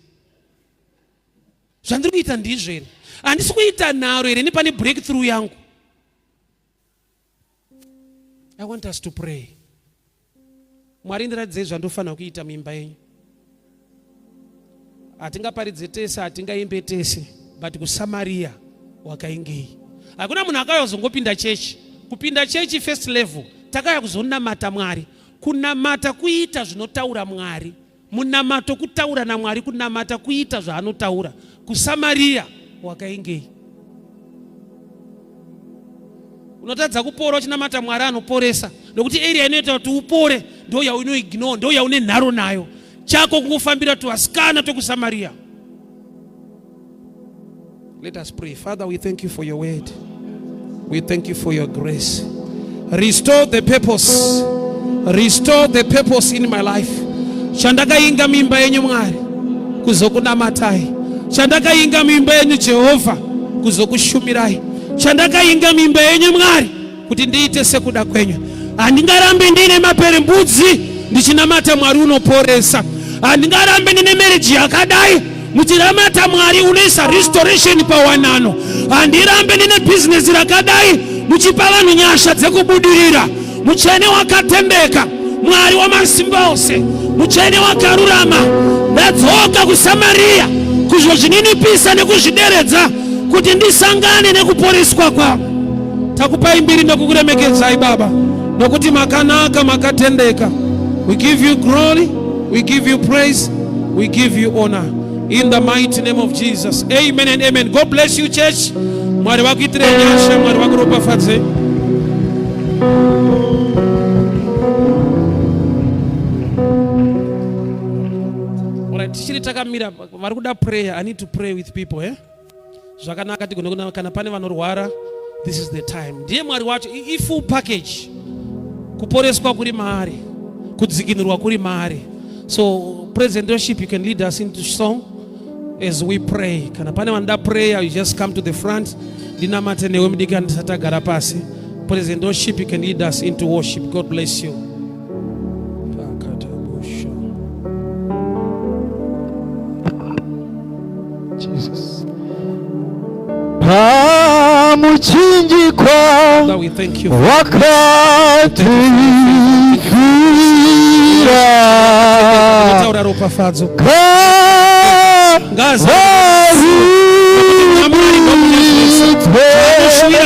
Zvandiri kuita ndizvo here. Handisi kuita nharo here nepane breakthrough yangu. I want us to pray. Mwari ndiradzei zvandofanira kuita muimba yenyu. Hatingaparidze tese, hatingaimbe tese, but KUSAMARIA WAKAVINGEI. Hakuna munhu akayozongopinda chechi. Kupinda chechi first level takaya kuzonamata Mwari. Kunamata kuita zvinotaura Mwari. Munamato kutaura naMwari, kunamata kuita zvaanotaura. KUSAMARIA WAKAVINGEI. Unotadza kupora uchinamata Mwari anoporesa. Nokuti area inoita kuti upore ndo yaunoignore, ndo yaune nharo nayo. Chako kungofambira tuwasikana toKUSAMARIA. Let us pray. Father, we thank you for your word. We thank you for your grace. Restore the purpose. Restore the purpose in my life. Chandakainga mimba yenyu Mwari kuzokunamatai. Chandakainga mimba yenyu Jehovah kuzokushumirai. Chandakainga mimba yenyu Mwari kuti ndiite sekuda kwenyu. Handingarambe ndine maperembudzi ndichinamata Mwari unoporesa. Handingarambe ndine marriage yakadai muchiramata Mwari unoisa restoration pawanano. Handirambe ndine business rakadai muchipa vanhu nyasha dzekubudirira. Muchene wakatendeka, Mwari wamasimba ose, muchene wakarurama. Ndadzoka KUSAMARIA kuzvozvininipisa nekuzvideredza kuti ndisangane nekuporeswa kwangu. Takupai mbiri ndokukuremekedzai Baba nokuti makanaka makatendeka. We give you glory, we give you praise, we give you honor in the mighty name of Jesus. Amen and amen. God bless you, church. Mwari wakuitire nyasha, Mwari wakuropafadze. Alright, tichiri takamira vari kuda prayer. I need to pray with people, eh? Zvakanaka tigona kana pane vanorwara, this is the time. Ndiye Mwari wacho I full package. Kuporeswa kuri maari, kudzikinurwa kuri maari. So President worship, you can lead us into song as we pray. Kana pane vanoda prayer, you just come to the front. Dinamate newe mudika ndisatagara pasi. President worship, you can lead us into worship. God bless you. Jesus. Father, we thank you.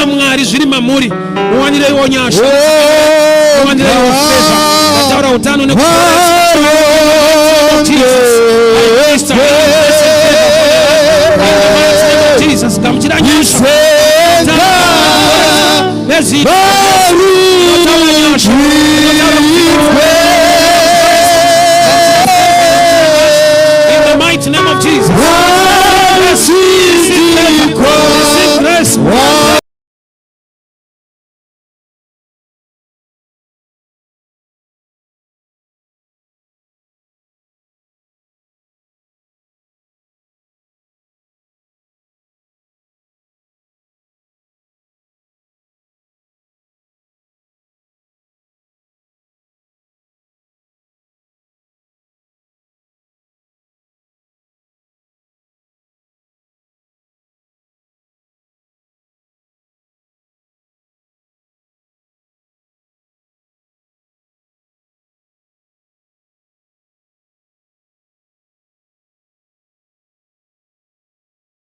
Mwari zviri mamuri uwanire wonyasha uwanire wofeva taura utano Jesus gamuchira nyasha bezito in the mighty name of Jesus.